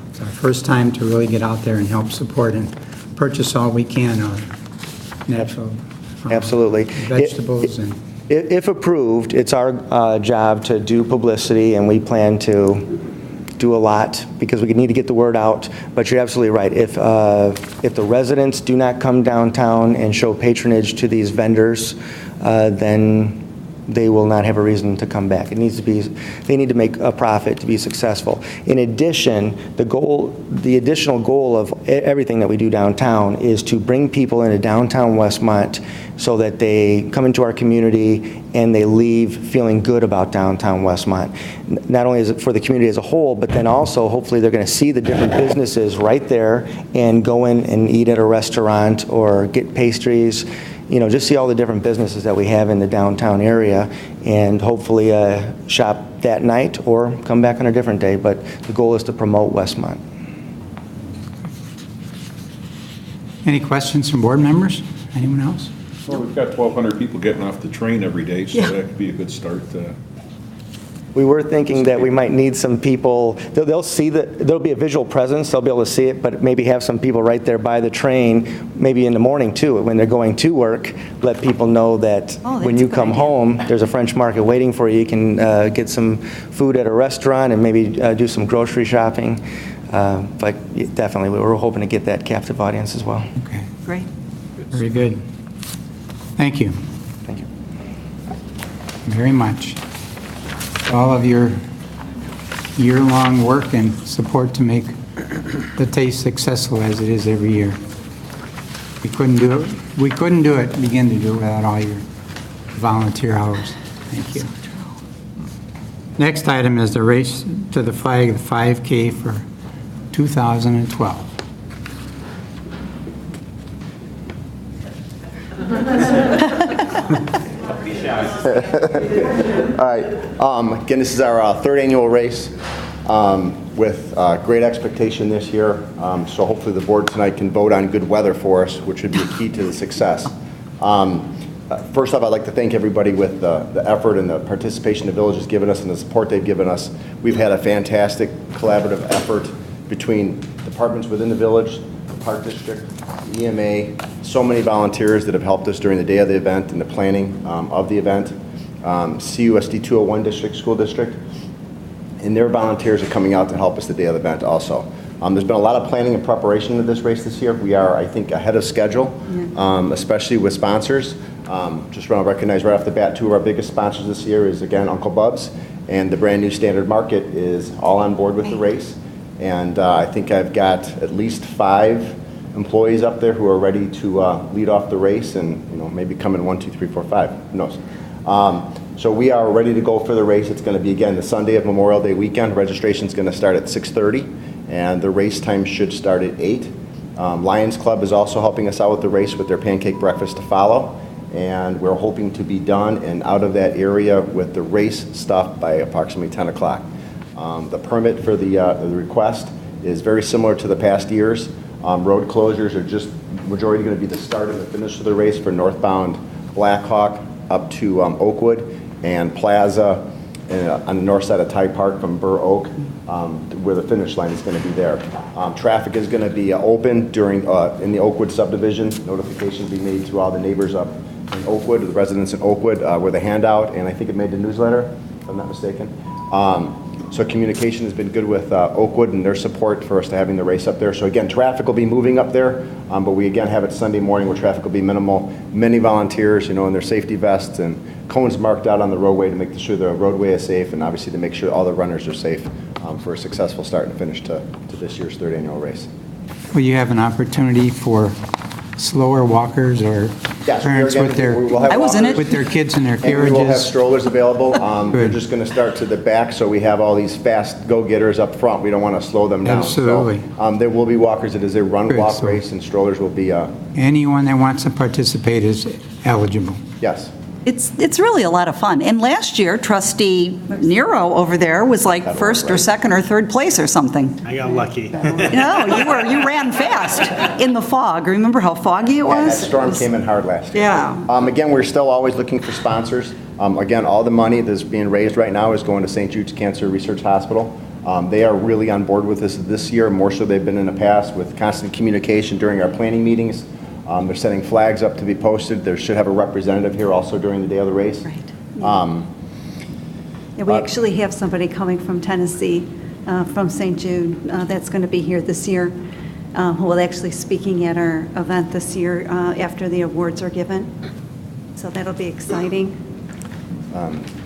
it's our first time to really get out there and help support and purchase all we can of natural Absolutely. vegetables and If approved, it's our job to do publicity, and we plan to do a lot because we need to get the word out. But you're absolutely right. If the residents do not come downtown and show patronage to these vendors, then they will not have a reason to come back. It needs to be, they need to make a profit to be successful. In addition, the additional goal of everything that we do downtown is to bring people into downtown Westmont so that they come into our community and they leave feeling good about downtown Westmont. Not only is it for the community as a whole, but then also hopefully they're going to see the different businesses right there and go in and eat at a restaurant or get pastries. You know, just see all the different businesses that we have in the downtown area, and hopefully shop that night or come back on a different day. But the goal is to promote Westmont. any questions from board members? Anyone else? Well, we've got 1,200 people getting off the train every day, so Yeah. that could be a good start. we were thinking that we might need some people, they'll see that, there'll be a visual presence, they'll be able to see it, but maybe have some people right there by the train, maybe in the morning too, when they're going to work, let people know that Oh, when that's you a good come idea. home, there's a French market waiting for you. You can get some food at a restaurant and maybe do some grocery shopping. But definitely, we were hoping to get that captive audience as well. Okay, Great. very good. Thank you Thank you. very much. All of your year-long work and support to make the taste successful as it is every year. We couldn't do it, begin to do it without all your volunteer hours. Thank you. Next item is the race to the flag, the 5K for 2012. All right. Again, this is our third annual race with great expectation this year. So hopefully the board tonight can vote on good weather for us, which would be a key to the success. First off, I'd like to thank everybody with the effort and the participation the village has given us and the support they've given us. We've had a fantastic collaborative effort between departments within the village, the Park District, EMA, so many volunteers that have helped us during the day of the event and the planning of the event. CUSD 201 District, School District, and their volunteers are coming out to help us the day of the event also. There's been a lot of planning and preparation of this race this year. We are, I think, ahead of schedule, especially with sponsors. Just want to recognize right off the bat, two of our biggest sponsors this year is, again, Uncle Bub's, and the brand new Standard Market is all on board with the race. And I think I've got at least 5 employees up there who are ready to lead off the race and, maybe come in 1, 2, 3, 4, 5, who knows. So we are ready to go for the race. It's going to be, again, the Sunday of Memorial Day weekend. Registration is going to start at 6:30, and the race time should start at 8. Lions Club is also helping us out with the race with their pancake breakfast to follow, and we're hoping to be done and out of that area with the race stuff by approximately 10 o'clock. The permit for the request is very similar to the past years. Road closures are just majority going to be the start and the finish of the race for northbound Blackhawk up to Oakwood and Plaza on the north side of Tide Park from Burr Oak, where the finish line is going to be there. Traffic is going to be open during in the Oakwood subdivision. Notification will be made to all the neighbors up in Oakwood, the residents in Oakwood, with a handout, and I think it made the newsletter, if I'm not mistaken. So communication has been good with Oakwood and their support for us to having the race up there. So again, traffic will be moving up there, but we again have it Sunday morning where traffic will be minimal. Many volunteers, in their safety vests and cones marked out on the roadway to make sure the roadway is safe, and obviously to make sure all the runners are safe for a successful start and finish to this year's third annual race. Will you have an opportunity for slower walkers or parents with their with their kids in their carriages? And we will have strollers available. We're just going to start to the back, so we have all these fast go-getters up front. We don't want to slow them down. Absolutely. So, there will be walkers. It is a run-walk race, and strollers will be... anyone that wants to participate is eligible. Yes. It's really a lot of fun. And last year, Trustee Nero over there was like first or second or third place or something. I got lucky. No, you ran fast in the fog. Remember how foggy it was? Yeah, that storm came in hard last year. Yeah. Again, we're still always looking for sponsors. Again, all the money that's being raised right now is going to St. Jude's Cancer Research Hospital. They are really on board with this year, more so they've been in the past, with constant communication during our planning meetings. They're setting flags up to be posted. They should have a representative here also during the day of the race. Right. Yeah, we actually have somebody coming from Tennessee, from St. Jude, that's going to be here this year, who will actually speaking at our event this year after the awards are given. So that'll be exciting.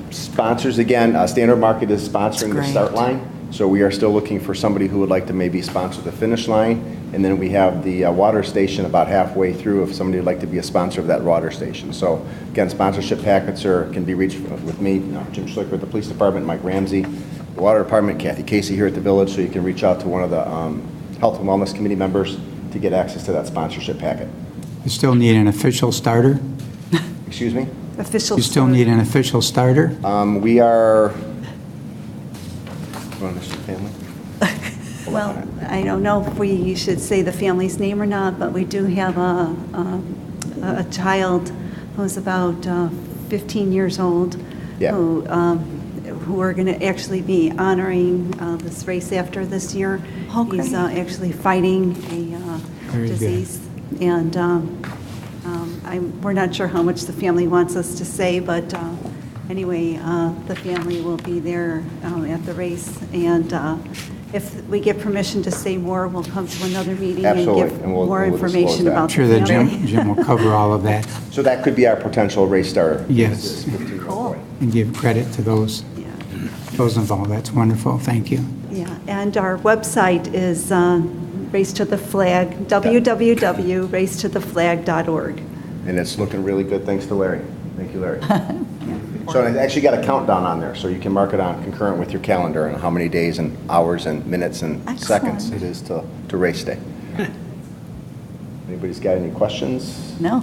Sponsors, again, Standard Market is sponsoring the start line. So we are still looking for somebody who would like to maybe sponsor the finish line. And then we have the water station about halfway through if somebody would like to be a sponsor of that water station. So again, sponsorship packets can be reached with me, Jim Schlicker at the Police Department, Mike Ramsey, the Water Department, Kathy Casey here at the Village. So you can reach out to one of the Health and Wellness Committee members to get access to that sponsorship packet. You still need an official starter? Excuse me? Official You still need an official starter? We are... Family? Well, I don't know if you should say the family's name or not, but we do have a child who's about 15 years old Yeah. who who are going to actually be honoring this race after this year. Oh, great. He's actually fighting a Very good. disease. And we're not sure how much the family wants us to say, but anyway, the family will be there at the race. And if we get permission to say more, we'll come to another meeting Absolutely, and give and we'll more disclose information that. about I'm the sure that family. Jim will cover all of that. So that could be our potential race starter. Yes. 15-year-old boy. And give credit to those involved. That's wonderful. Thank you. Yeah, and our website is Race to the Flag, www.racetotheflag.org. And it's looking really good, thanks to Larry. Thank you, Larry. So I actually got a countdown on there, so you can mark it on concurrent with your calendar and how many days and hours and minutes and seconds it is to race day. Anybody's got any questions? No.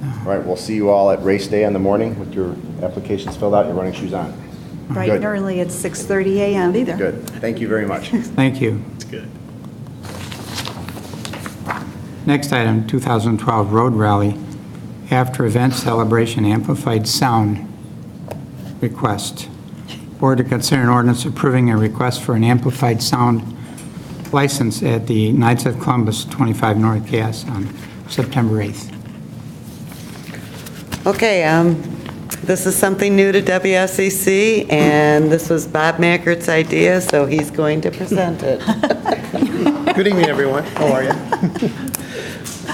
All right, we'll see you all at race day in the morning with your applications filled out, your running shoes on. Bright Good. and early at 6:30 a.m. either. Good. Thank you very much. Thank you. That's good. Next item, 2012 Road Rally After Event Celebration Amplified Sound Request. Board to consider an ordinance approving a request for an amplified sound license at the Knights of Columbus 25 North Gas on September 8th. Okay, this is something new to WSEC, and this was Bob Mackert's idea, so he's going to present it. Good evening, everyone. How are you?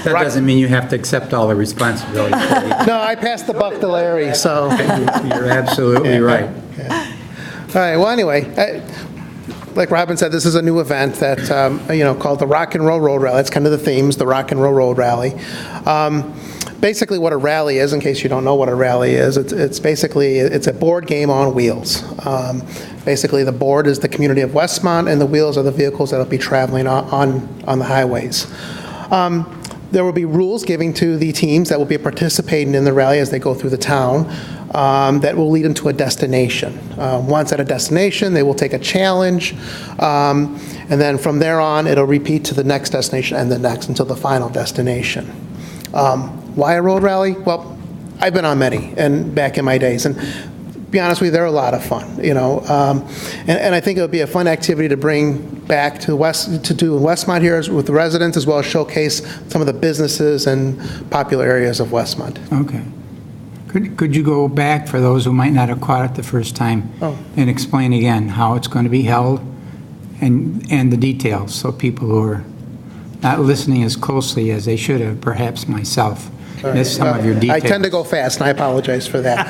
That doesn't mean you have to accept all the responsibility. No, I passed the buck to Larry, so. You're absolutely right. All right, well, anyway, like Robin said, this is a new event that, called the Rock and Roll Road Rally. That's kind of the themes, the Rock and Roll Road Rally. Basically what a rally is, in case you don't know what a rally is, it's basically, it's a board game on wheels. Basically, the board is the community of Westmont, and the wheels are the vehicles that will be traveling on the highways. There will be rules given to the teams that will be participating in the rally as they go through the town that will lead them to a destination. Once at a destination, they will take a challenge, and then from there on, it'll repeat to the next destination and the next until the final destination. Why a road rally? Well, I've been on many, and back in my days, and to be honest with you, they're a lot of fun, and I think it would be a fun activity to bring back to do in Westmont here with the residents, as well as showcase some of the businesses and popular areas of Westmont. Okay. Could you go back for those who might not have caught it the first time and explain again how it's going to be held and the details, so people who are not listening as closely as they should have, perhaps myself, missed some of your details. I tend to go fast, and I apologize for that.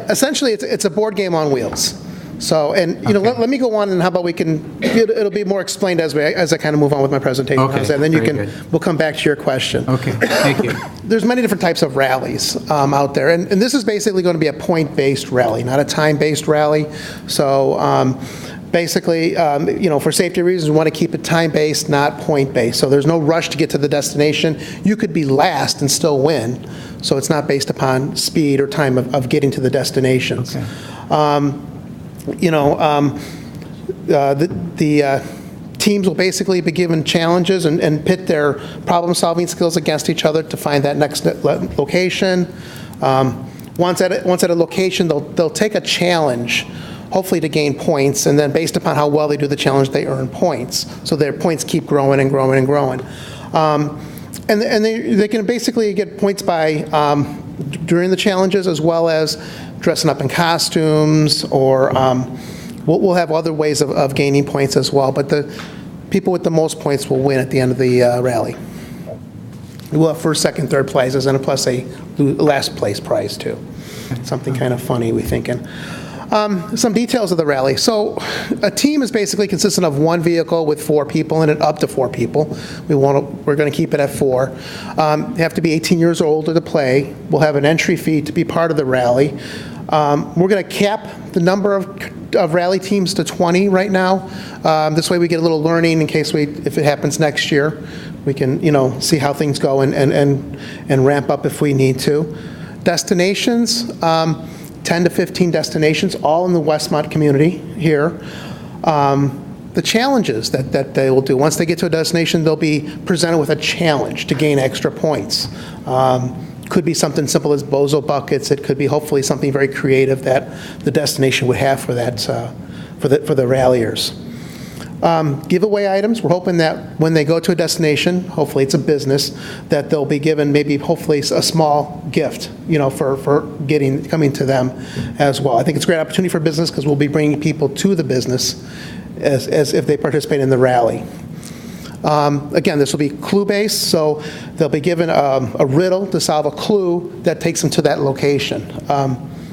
Essentially, it's a board game on wheels. So, and, let me go on, and how about it'll be more explained as I kind of move on with my presentation. Okay, and then very we'll come back to your question. Okay, thank you. There's many different types of rallies out there, and this is basically going to be a point-based rally, not a time-based rally. So, basically, for safety reasons, we want to keep it time-based, not point-based. So there's no rush to get to the destination. You could be last and still win. So it's not based upon speed or time of getting to the destinations. Okay. The teams will basically be given challenges and pit their problem-solving skills against each other to find that next location. Once at a location, they'll take a challenge, hopefully to gain points, and then based upon how well they do the challenge, they earn points. So their points keep growing and growing and growing. And they can basically get points by during the challenges, as well as dressing up in costumes, or we'll have other ways of gaining points as well. But the people with the most points will win at the end of the rally. We'll have first, second, third prizes, and plus a last place prize too. Something kind of funny, we're thinking. Some details of the rally. So a team is basically consistent of one vehicle with 4 people in it, up to 4 people. We're going to keep it at 4. You have to be 18 years or older to play. We'll have an entry fee to be part of the rally. We're going to cap the number of rally teams to 20 right now. This way we get a little learning in case if it happens next year. We can, see how things go and ramp up if we need to. Destinations. 10 to 15 destinations, all in the Westmont community here. The challenges that they will do. Once they get to a destination, they'll be presented with a challenge to gain extra points. Could be something simple as Bozo buckets. It could be hopefully something very creative that the destination would have for that, for the ralliers. Giveaway items, we're hoping that when they go to a destination, hopefully it's a business, that they'll be given maybe hopefully a small gift, for coming to them as well. I think it's a great opportunity for business because we'll be bringing people to the business as if they participate in the rally. Again, this will be clue-based, so they'll be given a riddle to solve a clue that takes them to that location.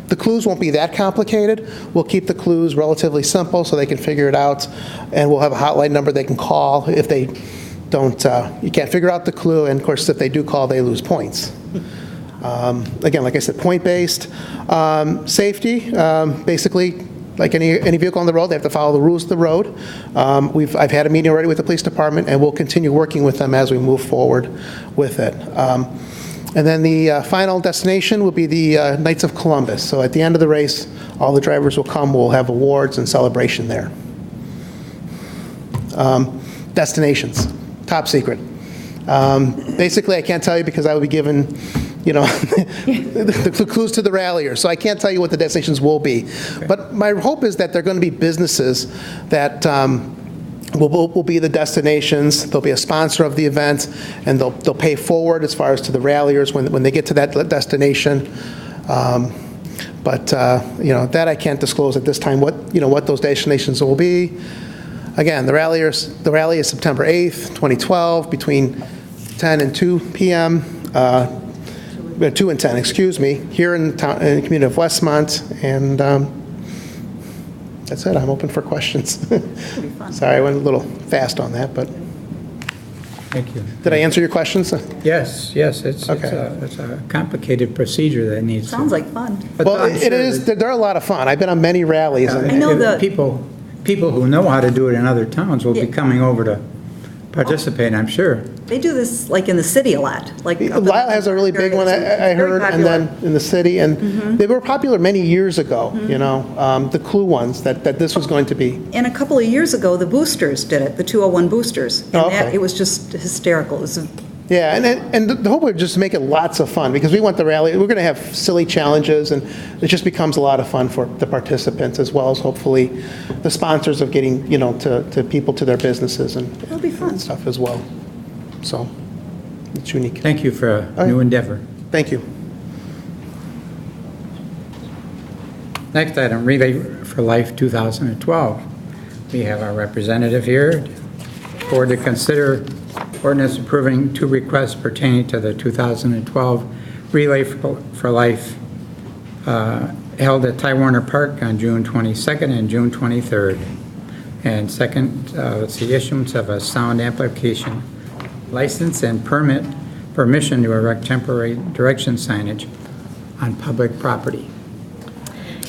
The clues won't be that complicated. We'll keep the clues relatively simple so they can figure it out, and we'll have a hotline number they can call if they don't, you can't figure out the clue, and of course, if they do call, they lose points. Again, like I said, point-based. Safety, basically, like any vehicle on the road, they have to follow the rules of the road. I've had a meeting already with the police department, and we'll continue working with them as we move forward with it. And then the final destination will be the Knights of Columbus. So at the end of the race, all the drivers will come. We'll have awards and celebration there. Destinations, top secret. Basically, I can't tell you because I will be given, the clues to the ralliers. So I can't tell you what the destinations will be. Okay. But my hope is that they're going to be businesses that will be the destinations. They'll be a sponsor of the event, and they'll pay forward as far as to the ralliers when they get to that destination. But that I can't disclose at this time. What those destinations will be. Again, the rally is September 8th, 2012, between 10 and 2 p.m. 2 and 10, excuse me, here in the community of Westmont, and that's it. I'm open for questions. Sorry, I went a little fast on that, but. Thank you. Did I answer your questions? Yes. It's a complicated procedure that needs. Sounds like fun. Well, it is. They're a lot of fun. I've been on many rallies. I know that people who know how to do it in other towns will be coming over to participate, I'm sure. They do this like in the city a lot. Like Lyle has a really big one, I heard, and then in the city, and they were popular many years ago, the clue ones, that this was going to be. And a couple of years ago, the boosters did it, the 201 boosters. And it was just hysterical. It was yeah, and the hope would just make it lots of fun, because we want the rally, we're going to have silly challenges, and it just becomes a lot of fun for the participants, as well as hopefully the sponsors of getting, to people to their businesses and it'll be fun stuff as well. So it's unique. Thank you for a new endeavor. Thank you. Next item, Relay for Life 2012. We have our representative here for to consider ordinance approving two requests pertaining to the 2012 Relay for Life held at Ty Warner Park on June 22nd and June 23rd. And second, it's the issuance of a sound amplification license and permission to erect temporary direction signage on public property.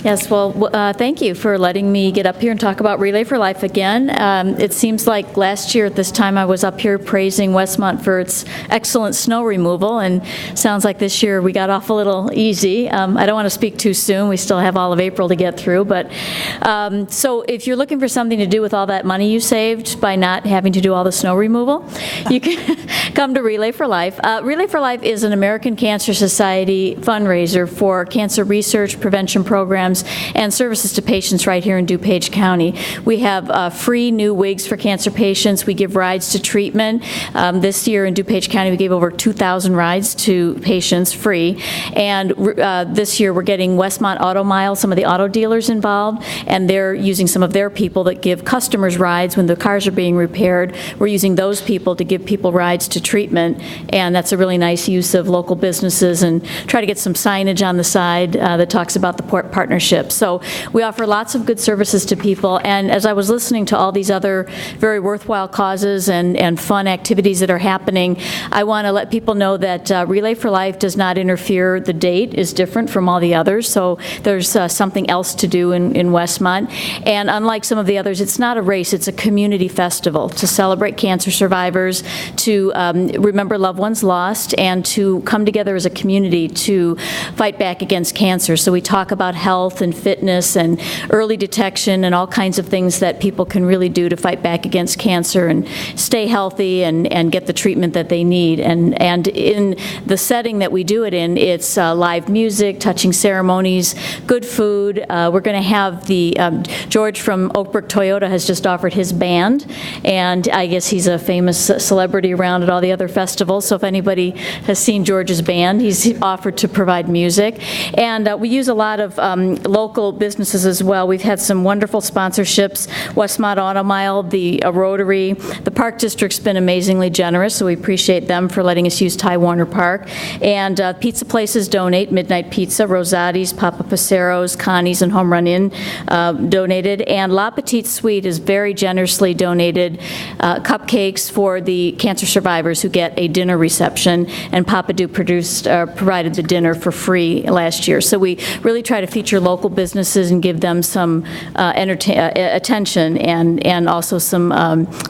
Yes, well, thank you for letting me get up here and talk about Relay for Life again. It seems like last year at this time I was up here praising Westmont for its excellent snow removal, and sounds like this year we got off a little easy. I don't want to speak too soon. We still have all of April to get through, but so if you're looking for something to do with all that money you saved by not having to do all the snow removal, you can come to Relay for Life. Relay for Life is an American Cancer Society fundraiser for cancer research, prevention programs, and services to patients right here in DuPage County. We have free new wigs for cancer patients. We give rides to treatment. This year in DuPage County, we gave over 2,000 rides to patients free. And this year, we're getting Westmont Auto Mile, some of the auto dealers involved, and they're using some of their people that give customers rides when the cars are being repaired. We're using those people to give people rides to treatment, and that's a really nice use of local businesses, and try to get some signage on the side that talks about the partnership. So we offer lots of good services to people, and as I was listening to all these other very worthwhile causes and fun activities that are happening, I want to let people know that Relay for Life does not interfere. The date is different from all the others, so there's something else to do in Westmont. And unlike some of the others, it's not a race, it's a community festival to celebrate cancer survivors, to remember loved ones lost, and to come together as a community to fight back against cancer. So we talk about health, health and fitness and early detection and all kinds of things that people can really do to fight back against cancer and stay healthy and get the treatment that they need. And in the setting that we do it in, it's live music, touching ceremonies, good food. We're going to have the, George from Oak Brook Toyota has just offered his band, and I guess he's a famous celebrity around at all the other festivals, so if anybody has seen George's band, he's offered to provide music. And we use a lot of local businesses as well. We've had some wonderful sponsorships, Westmont Auto Mile, the Rotary. The Park District's been amazingly generous, so we appreciate them for letting us use Ty Warner Park. And pizza places donate, Midnight Pizza, Rosati's, Papa Pacero's, Connie's, and Home Run Inn donated. And La Petite Suite has very generously donated cupcakes for the cancer survivors who get a dinner reception, and Papa Do provided the dinner for free last year. So we really try to feature local businesses and give them some attention, and also some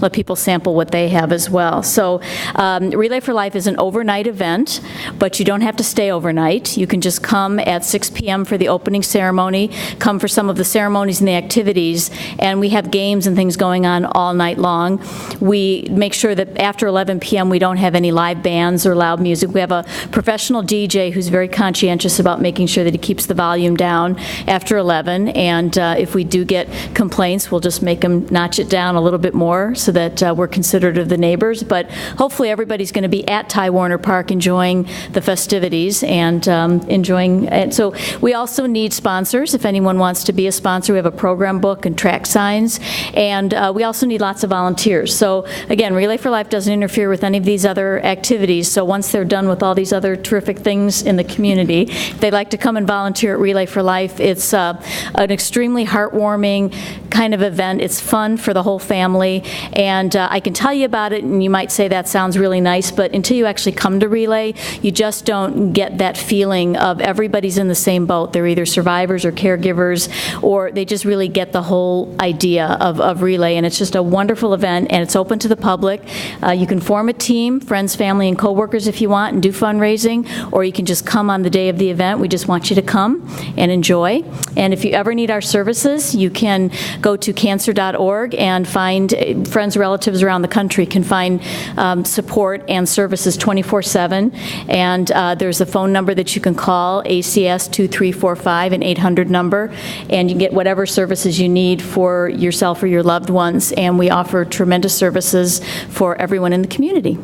let people sample what they have as well. So Relay for Life is an overnight event, but you don't have to stay overnight. You can just come at 6 p.m. for the opening ceremony, come for some of the ceremonies and the activities, and we have games and things going on all night long. We make sure that after 11 p.m. we don't have any live bands or loud music. We have a professional DJ who's very conscientious about making sure that he keeps the volume down after 11, and if we do get complaints, we'll just make them notch it down a little bit more so that we're considerate of the neighbors. But hopefully everybody's going to be at Ty Warner Park enjoying the festivities and enjoying it. So we also need sponsors. If anyone wants to be a sponsor, we have a program book and track signs, and we also need lots of volunteers. So again, Relay for Life doesn't interfere with any of these other activities, so once they're done with all these other terrific things in the community, if they'd like to come and volunteer at Relay for Life, it's an extremely heartwarming kind of event. It's fun for the whole family, and I can tell you about it, and you might say that sounds really nice, but until you actually come to Relay, you just don't get that feeling of everybody's in the same boat. They're either survivors or caregivers, or they just really get the whole idea of Relay, and it's just a wonderful event, and it's open to the public. You can form a team, friends, family, and coworkers if you want, and do fundraising, or you can just come on the day of the event. We just want you to come and enjoy. And if you ever need our services, you can go to cancer.org and find friends, relatives around the country can find support and services 24/7. And there's a phone number that you can call, ACS 2345, an 800 number, and you can get whatever services you need for yourself or your loved ones. And we offer tremendous services for everyone in the community.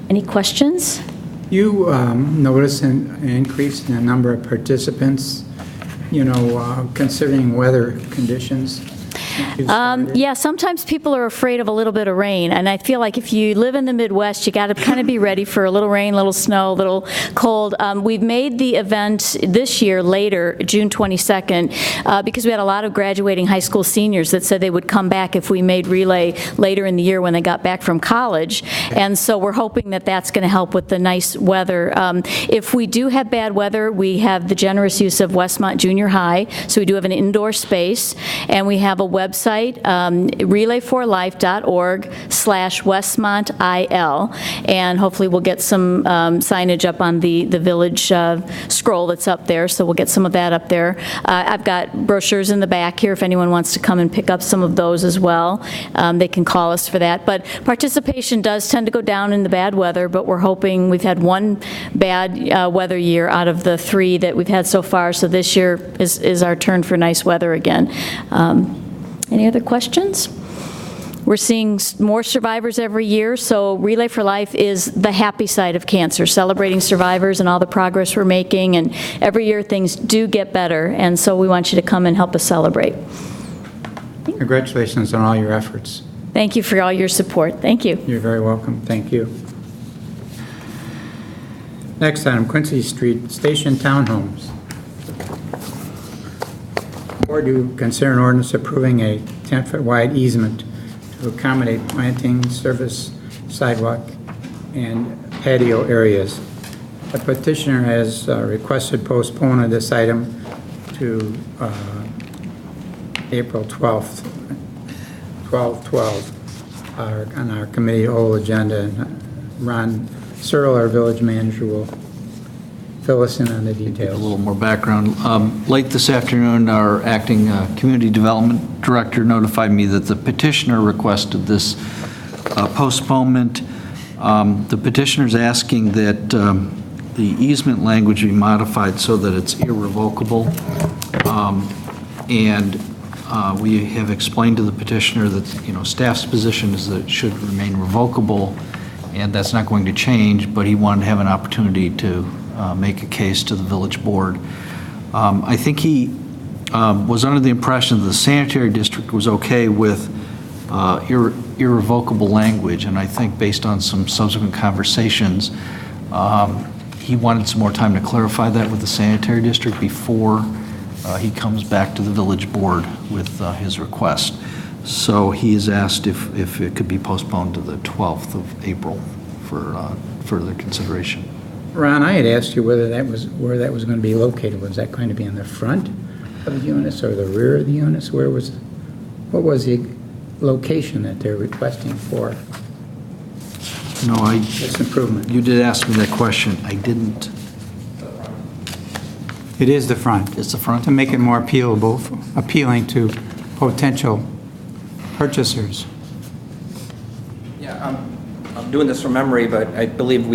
Any questions? You notice an increase in the number of participants, considering weather conditions? Yeah, sometimes people are afraid of a little bit of rain, and I feel like if you live in the Midwest, you got to kind of be ready for a little rain, a little snow, a little cold. We've made the event this year later, June 22nd, because we had a lot of graduating high school seniors that said they would come back if we made Relay later in the year when they got back from college, and so we're hoping that that's going to help with the nice weather. If we do have bad weather, we have the generous use of Westmont Junior High, so we do have an indoor space, and we have a website, relayforlife.org/WestmontIL, and hopefully we'll get some signage up on the village scroll that's up there, so we'll get some of that up there. I've got brochures in the back here if anyone wants to come and pick up some of those as well. They can call us for that. But participation does tend to go down in the bad weather, but we're hoping we've had one bad weather year out of the 3 that we've had so far, so this year is our turn for nice weather again. Any other questions? We're seeing more survivors every year, so Relay for Life is the happy side of cancer, celebrating survivors and all the progress we're making, and every year things do get better, and so we want you to come and help us celebrate. Congratulations on all your efforts. Thank you for all your support. Thank you. You're very welcome. Thank you. Next item, Quincy Street Station Townhomes. Board to consider an ordinance approving a 10-foot wide easement to accommodate planting, service, sidewalk, and patio areas. The petitioner has requested postponement of this item to April 12th, 12/12, on our committee whole agenda. And Ron Searle, our village manager, will fill us in on the A details. little more background. Late this afternoon, our acting community development director notified me that the petitioner requested this postponement. The petitioner's asking that the easement language be modified so that it's irrevocable. And we have explained to the petitioner that, staff's position is that it should remain revocable, and that's not going to change, but he wanted to have an opportunity to make a case to the village board. I think he was under the impression that the sanitary district was okay with irrevocable language, and I think based on some subsequent conversations, he wanted some more time to clarify that with the sanitary district before he comes back to the village board with his request. So he has asked if it could be postponed to the 12th of April for further consideration. Ron, I had asked you where that was going to be located. Was that going to be in the front of the units or the rear of the units? What was the location that they're requesting for this improvement? You did ask me that question. I didn't. It is the front. It's the front? To make it more appealing to potential purchasers. Yeah, I'm doing this from memory, but I believe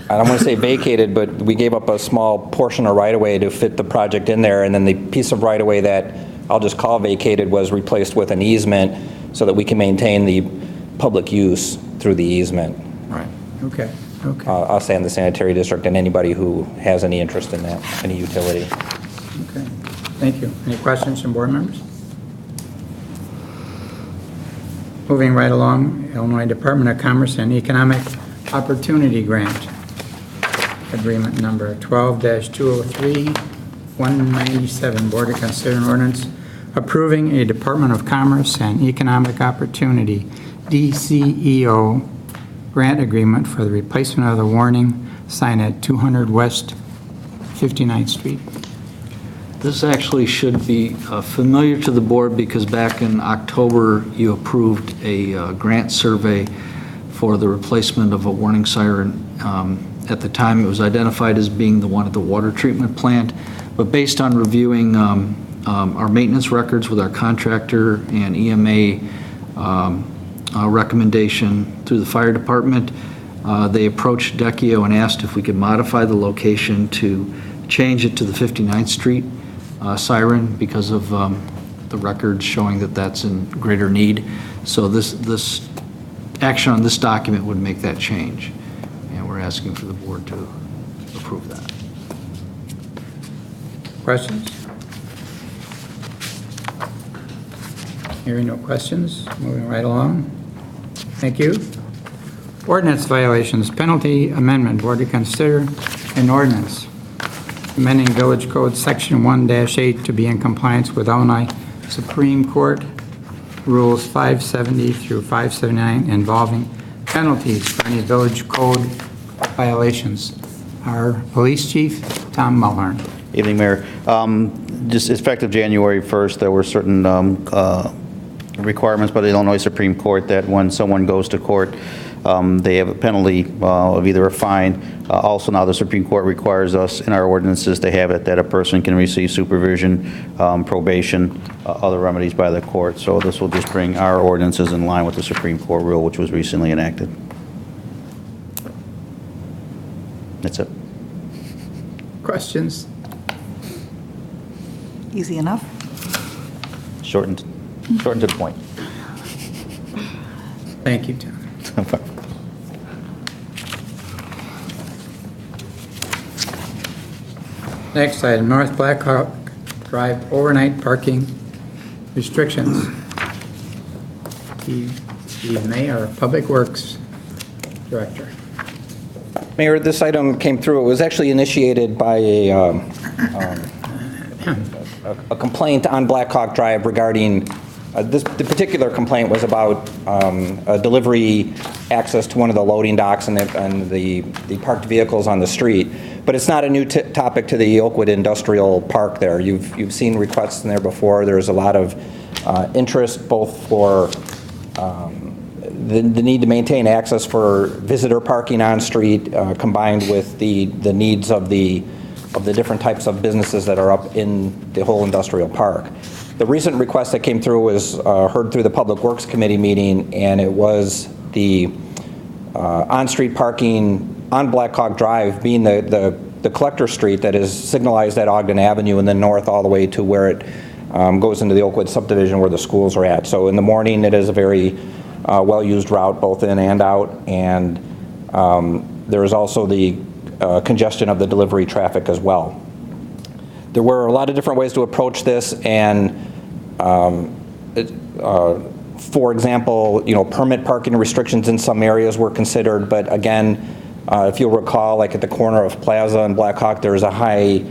I don't want to say vacated, but we gave up a small portion of right-of-way to fit the project in there, and then the piece of right-of-way that I'll just call vacated was replaced with an easement so that we can maintain the public use through the easement. Right. Okay. I'll say in the sanitary district and anybody who has any interest in that, any utility. Okay. Thank you. Any questions from board members? Moving right along, Illinois Department of Commerce and Economic Opportunity Grant. Agreement number 12-203-197. Board to consider an ordinance approving a Department of Commerce and Economic Opportunity, DCEO, grant agreement for the replacement of the warning sign at 200 West 59th Street. This actually should be familiar to the board because back in October, you approved a grant survey for the replacement of a warning siren. At the time, it was identified as being the one at the water treatment plant, but based on reviewing our maintenance records with our contractor and EMA recommendation through the fire department, they approached DECIO and asked if we could modify the location to change it to the 59th Street siren because of the records showing that that's in greater need. So this action on this document would make that change, and we're asking for the board to approve that. Questions? Hearing no questions, moving right along. Thank you. Ordinance violations, penalty amendment. Board to consider an ordinance amending Village Code Section 1-8 to be in compliance with Illinois Supreme Court Rules 570 through 579 involving penalties for any Village Code violations. Our Police Chief, Tom Mulhern. Evening, Mayor. Just effective January 1st, there were certain requirements by the Illinois Supreme Court that when someone goes to court, they have a penalty of either a fine. Also now the Supreme Court requires us in our ordinances to have it that a person can receive supervision, probation, other remedies by the court. So this will just bring our ordinances in line with the Supreme Court rule, which was recently enacted. That's it. Questions? Easy enough. Shortened to the point. Thank you, Tom. Next item, North Blackhawk Drive overnight parking restrictions. Steve May, our Public Works Director. Mayor, this item came through. It was actually initiated by a complaint on Blackhawk Drive regarding, the particular complaint was about a delivery access to one of the loading docks and the parked vehicles on the street. But it's not a new topic to the Oakwood Industrial Park there. You've seen requests in there before. There's a lot of interest both for the need to maintain access for visitor parking on street, combined with the needs of the different types of businesses that are up in the whole industrial park. The recent request that came through was heard through the Public Works Committee meeting, and it was the on-street parking on Black Hawk Drive being the collector street that is signalized at Ogden Avenue and then north all the way to where it goes into the Oakwood subdivision where the schools are at. So in the morning, it is a very well-used route, both in and out, and there is also the congestion of the delivery traffic as well. There were a lot of different ways to approach this, and for example, permit parking restrictions in some areas were considered, but again, if you'll recall, like at the corner of Plaza and Black Hawk, there's a high,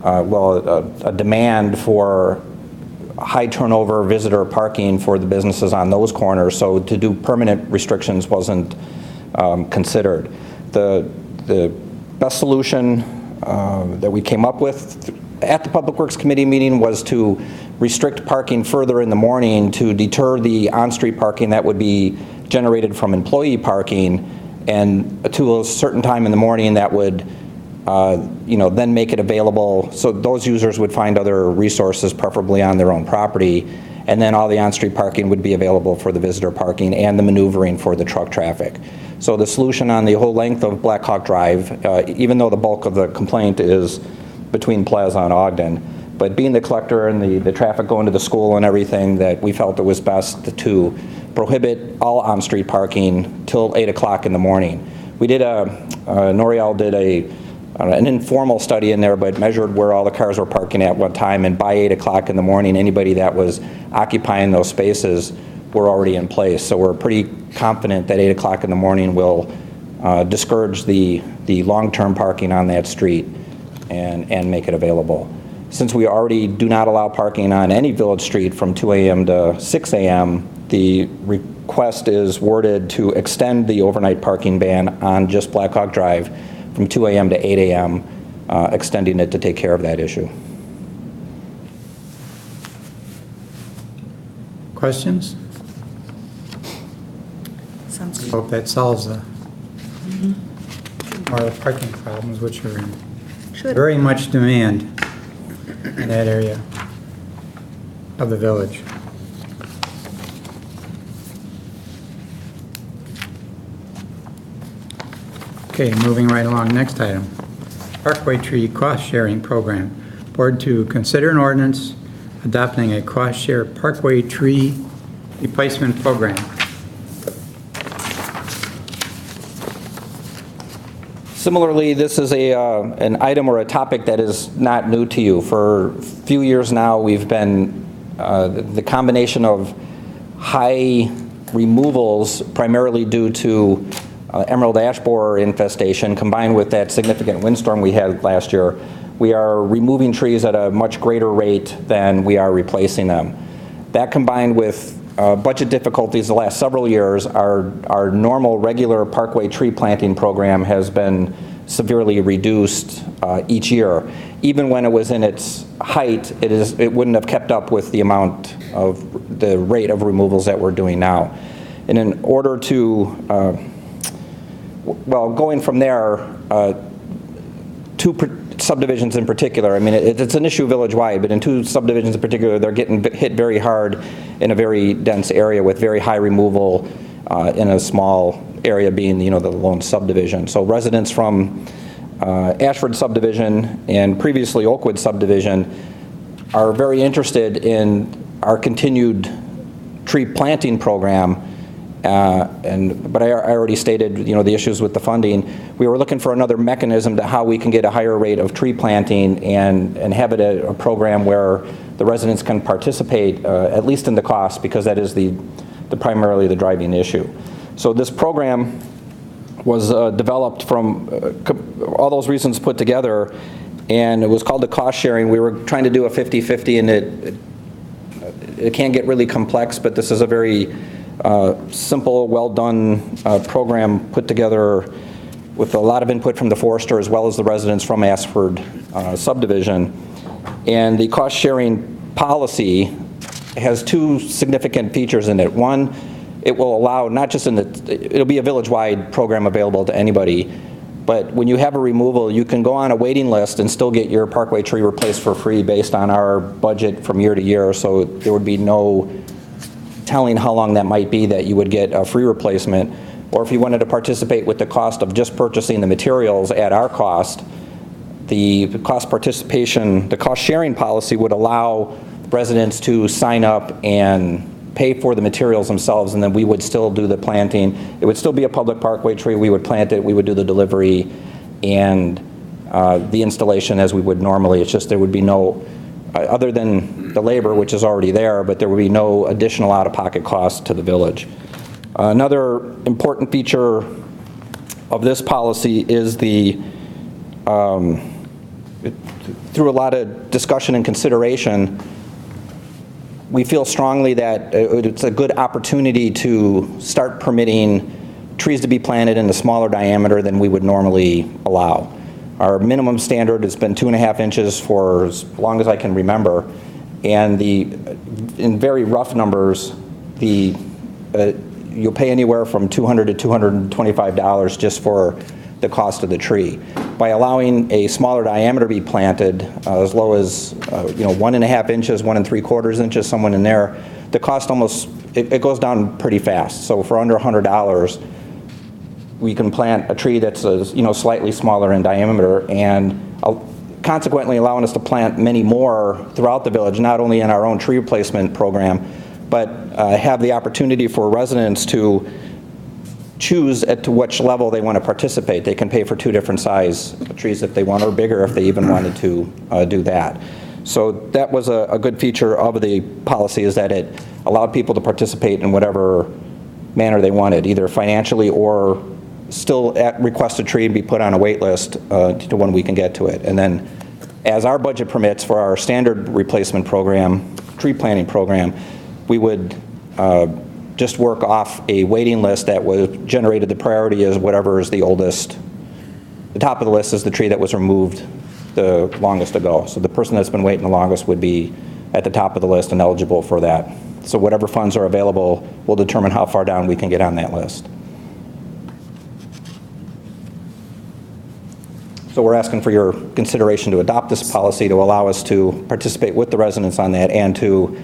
a demand for high turnover visitor parking for the businesses on those corners, so to do permanent restrictions wasn't considered. The best solution that we came up with at the Public Works Committee meeting was to restrict parking further in the morning to deter the on-street parking that would be generated from employee parking, and to a certain time in the morning that would then make it available so those users would find other resources, preferably on their own property, and then all the on-street parking would be available for the visitor parking and the maneuvering for the truck traffic. So the solution on the whole length of Black Hawk Drive, even though the bulk of the complaint is between Plaza and Ogden, but being the collector and the traffic going to the school and everything, that we felt it was best to prohibit all on-street parking till 8 o'clock in the morning. We did Noriel did an informal study in there, but measured where all the cars were parking at what time, and by 8 o'clock in the morning, anybody that was occupying those spaces were already in place. So we're pretty confident that 8 o'clock in the morning will discourage the long-term parking on that street and make it available. Since we already do not allow parking on any village street from 2 a.m. to 6 a.m., the request is worded to extend the overnight parking ban on just Black Hawk Drive from 2 a.m. to 8 a.m., extending it to take care of that issue. Questions? Sounds good. Hope that solves more of the parking problems, which are in very much demand in that area of the village. Okay, moving right along. Next item, Parkway Tree Cost Sharing Program. Board to consider an ordinance adopting a cost share Parkway Tree Replacement Program. Similarly, this is an item or a topic that is not new to you. For a few years now, we've been, the combination of high removals, primarily due to emerald ash borer infestation, combined with that significant windstorm we had last year, we are removing trees at a much greater rate than we are replacing them. That, combined with budget difficulties the last several years, our normal regular parkway tree planting program has been severely reduced each year. Even when it was in its height, it wouldn't have kept up with the amount of the rate of removals that we're doing now. And in order to going from there, two subdivisions in particular, I mean, it's an issue village-wide, but in two subdivisions in particular, they're getting hit very hard in a very dense area with very high removal in a small area being, the lone subdivision. So residents from Ashford subdivision and previously Oakwood subdivision are very interested in our continued tree planting program. But I already stated, the issues with the funding. We were looking for another mechanism to how we can get a higher rate of tree planting and have it a program where the residents can participate, at least in the cost, because that is the primarily the driving issue. So this program was developed from all those reasons put together, and it was called the cost sharing. We were trying to do a 50-50, and it can get really complex, but this is a very simple, well-done program put together with a lot of input from the forester as well as the residents from Ashford subdivision. And the cost-sharing policy has two significant features in it. One, it will allow, not just it'll be a village-wide program available to anybody, but when you have a removal, you can go on a waiting list and still get your parkway tree replaced for free based on our budget from year to year, so there would be no telling how long that might be that you would get a free replacement. Or if you wanted to participate with the cost of just purchasing the materials at our cost, the cost participation, the cost sharing policy would allow residents to sign up and pay for the materials themselves, and then we would still do the planting. It would still be a public parkway tree. We would plant it, we would do the delivery and the installation as we would normally. It's just there would be no, other than the labor, which is already there, but there would be no additional out-of-pocket cost to the village. Another important feature of this policy is through a lot of discussion and consideration, we feel strongly that it's a good opportunity to start permitting trees to be planted in a smaller diameter than we would normally allow. Our minimum standard has been 2.5 inches for as long as I can remember, and in very rough numbers, you'll pay anywhere from $200 to $225 just for the cost of the tree. By allowing a smaller diameter to be planted, as low as 1.5 inches, 1 3/4 inches, someone in there, the cost it goes down pretty fast. So for under $100, we can plant a tree that's slightly smaller in diameter, and consequently allowing us to plant many more throughout the village, not only in our own tree replacement program, but have the opportunity for residents to choose to which level they want to participate. They can pay for 2 different size trees if they want, or bigger if they even wanted to do that. So that was a good feature of the policy, is that it allowed people to participate in whatever manner they wanted, either financially or still request a tree and be put on a wait list to when we can get to it. And then as our budget permits for our standard replacement program, tree planting program, we would just work off a waiting list that was generated. The priority is whatever is the oldest. The top of the list is the tree that was removed the longest ago. So the person that's been waiting the longest would be at the top of the list and eligible for that. So whatever funds are available will determine how far down we can get on that list. So we're asking for your consideration to adopt this policy to allow us to participate with the residents on that, and to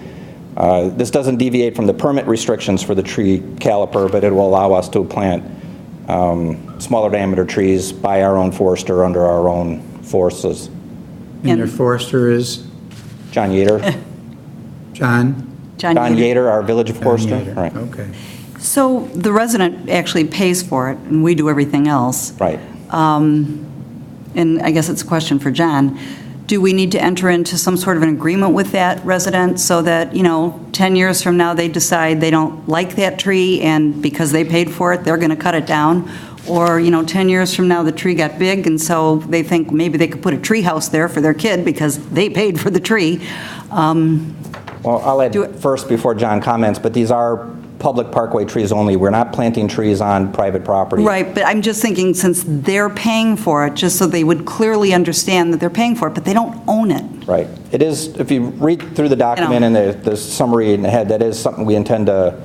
this doesn't deviate from the permit restrictions for the tree caliper, but it will allow us to plant smaller diameter trees by our own forester under our own forests. And your forester is? John Yater. John Yater, our village forester. Right. Okay. So the resident actually pays for it, and we do everything else. Right. And I guess it's a question for John. Do we need to enter into some sort of an agreement with that resident so that, 10 years from now, they decide they don't like that tree, and because they paid for it, they're going to cut it down? Or, 10 years from now, the tree got big, and so they think maybe they could put a tree house there for their kid because they paid for the tree. Well, I'll add first before John comments, but these are public parkway trees only. We're not planting trees on private property. Right, but I'm just thinking, since they're paying for it, just so they would clearly understand that they're paying for it, but they don't own it. Right. It is, if you read through the document and the summary in the head, that is something we intend to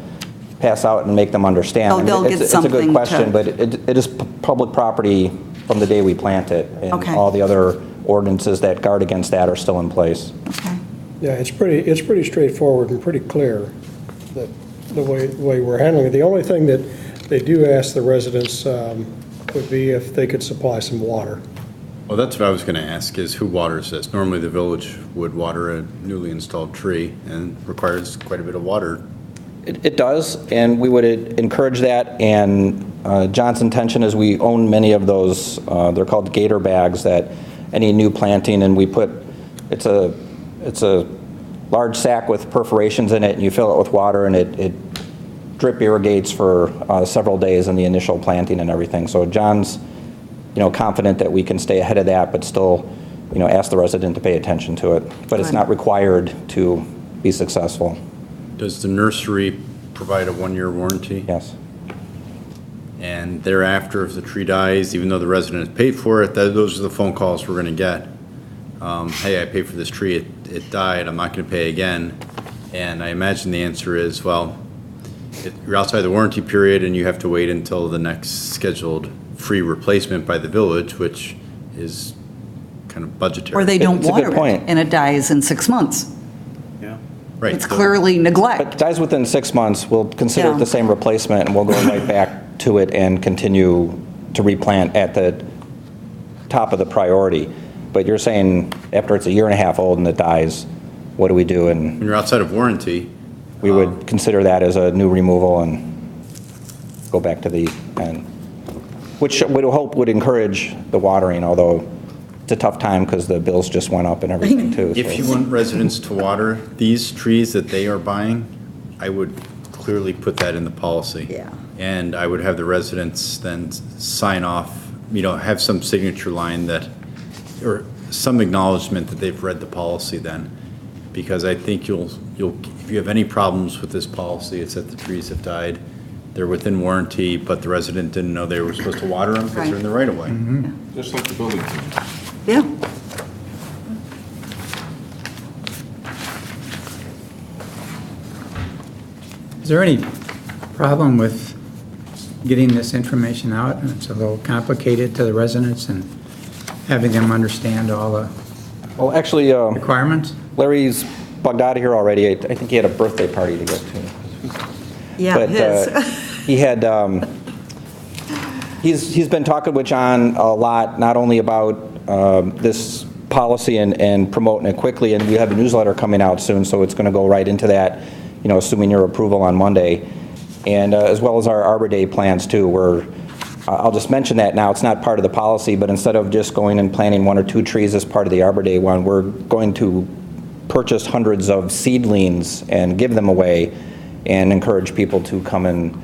pass out and make them understand. They'll get it's a good something question, but it is public property from the day we plant it. And all the other ordinances that guard against that are still in place. Okay. Yeah, it's pretty straightforward and pretty clear, that the way we're handling it. The only thing that they do ask the residents would be if they could supply some water. Well, that's what I was going to ask, is who waters this? Normally, the village would water a newly installed tree, and requires quite a bit of water. It does, and we would encourage that, and John's intention is we own many of those, they're called gator bags, that any new planting, and we put, it's a large sack with perforations in it, and you fill it with water, and it drip irrigates for several days in the initial planting and everything. So John's, confident that we can stay ahead of that, but still, ask the resident to pay attention to it. But it's not required to be successful. Does the nursery provide a 1-year warranty? Yes. And thereafter, if the tree dies, even though the resident has paid for it, those are the phone calls we're going to get. Hey, I paid for this tree, it died, I'm not going to pay again. And I imagine the answer is, well, you're outside the warranty period and you have to wait until the next scheduled free replacement by the village, which is kind of budgetary. Or they don't It's a good water it, point. and it dies in 6 months. Right. It's clearly neglect. If it dies within 6 months, we'll consider Yeah. it the same replacement, and we'll go right back to it and continue to replant at the top of the priority. But you're saying after it's a year and a half old and it dies, what do we do? And When you're outside of warranty, we would consider that as a new removal and go back to the end, which we hope would encourage the watering, although it's a tough time because the bills just went up and everything too. if you want residents to water these trees that they are buying, I would clearly put that in the policy. Yeah. And I would have the residents then sign off, have some signature line that, or some acknowledgement that they've read the policy then. Because I think if you have any problems with this policy, it's that the trees have died, they're within warranty, but the resident didn't know they were supposed to water them because they're in the right of way. Just like the building permit. Yeah. Is there any problem with getting this information out? And it's a little complicated to the residents and having them understand all the Well, actually, requirements? Larry's bugged out of here already. I think he had a birthday party to go to. Yeah, But his. he had, he's been talking with John a lot, not only about this policy and promoting it quickly, and we have a newsletter coming out soon, so it's going to go right into that, assuming your approval on Monday, and as well as our Arbor Day plans too, where I'll just mention that now, it's not part of the policy, but instead of just going and planting 1 or 2 trees as part of the Arbor Day one, we're going to purchase hundreds of seedlings and give them away and encourage people to come and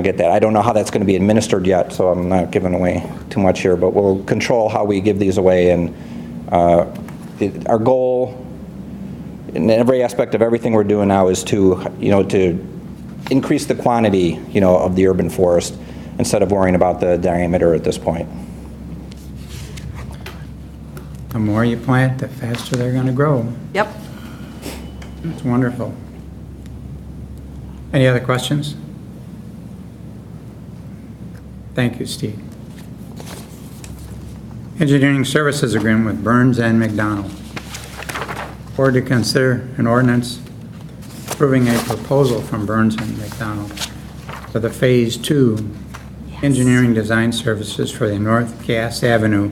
get that. I don't know how that's going to be administered yet, so I'm not giving away too much here, but we'll control how we give these away. And our goal in every aspect of everything we're doing now is to, to increase the quantity, of the urban forest instead of worrying about the diameter at this point. The more you plant, the faster they're going to grow. Yep. It's wonderful. Any other questions? Thank you, Steve. Engineering Services Agreement with Burns and McDonald. Board to consider an ordinance approving a proposal from Burns and McDonald for the Phase 2 engineering design services for the North Cass Avenue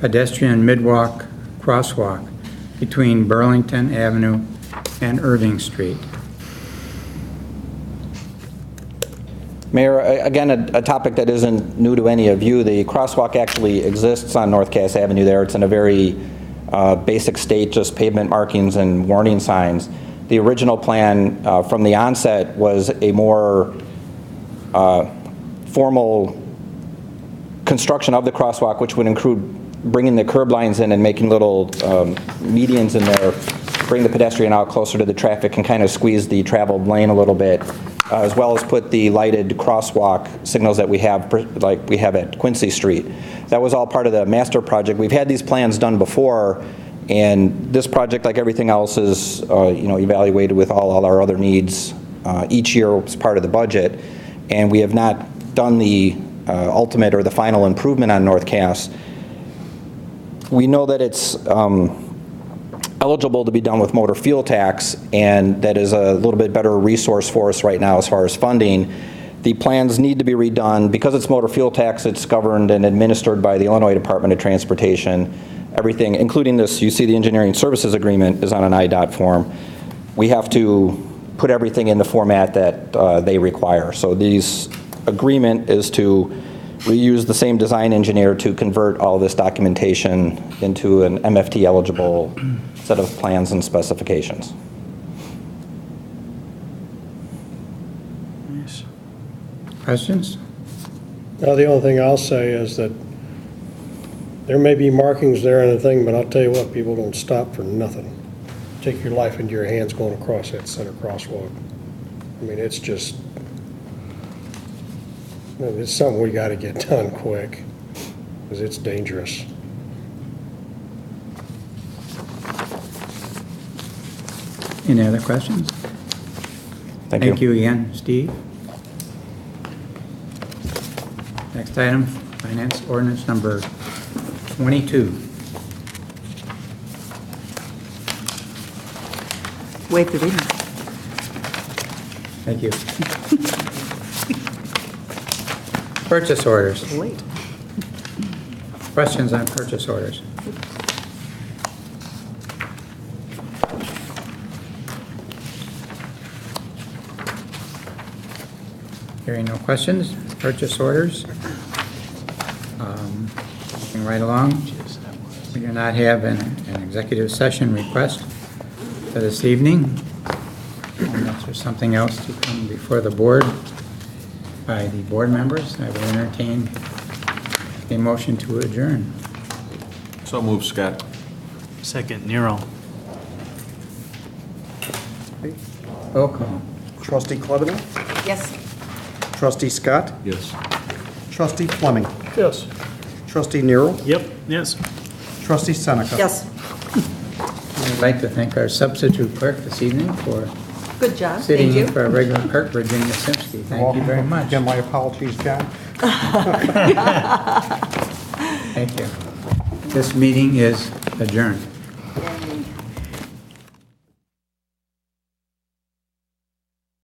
pedestrian midwalk crosswalk between Burlington Avenue and Irving Street. Mayor, again, a topic that isn't new to any of you. The crosswalk actually exists on North Cass Avenue there. It's in a very basic state, just pavement markings and warning signs. The original plan from the onset was a more formal construction of the crosswalk, which would include bringing the curb lines in and making little medians in there, bring the pedestrian out closer to the traffic and kind of squeeze the traveled lane a little bit, as well as put the lighted crosswalk signals that we have, like we have at Quincy Street. That was all part of the master project. We've had these plans done before, and this project, like everything else, is evaluated with all our other needs each year as part of the budget, and we have not done the ultimate or the final improvement on North Cass. We know that it's eligible to be done with motor fuel tax, and that is a little bit better resource for us right now as far as funding. The plans need to be redone. Because it's motor fuel tax, it's governed and administered by the Illinois Department of Transportation. Everything, including this, you see the engineering services agreement is on an IDOT form. We have to put everything in the format that they require. So this agreement is to reuse the same design engineer to convert all this documentation into an MFT eligible set of plans and specifications. Questions? Now, the only thing I'll say is that there may be markings there and a thing, but I'll tell you what, people don't stop for nothing. Take your life into your hands going across that center crosswalk. I mean, it's just, it's something we got to get done quick, because it's dangerous. Any other questions? Thank you again, Steve. Next item, finance ordinance number 22. Waive the reading. Thank you. Purchase orders. Late. Questions on purchase orders? Hearing no questions, purchase orders. Moving right along, we do not have an executive session request for this evening. Unless there's something else to come before the board by the board members, I will entertain a motion to adjourn. So move, Scott. Second, Nero. Roll call. Trustee Klebanow? Yes. Trustee Scott? Yes. Trustee Fleming? Yes. Trustee Nero? Yep, yes. Trustee Seneca? Yes. I'd like to thank our substitute clerk this evening for Good job. sitting Thank in you. for our regular clerk, Virginia Simpsky. Thank you very much. Again, my apologies, John. Thank you. This meeting is adjourned.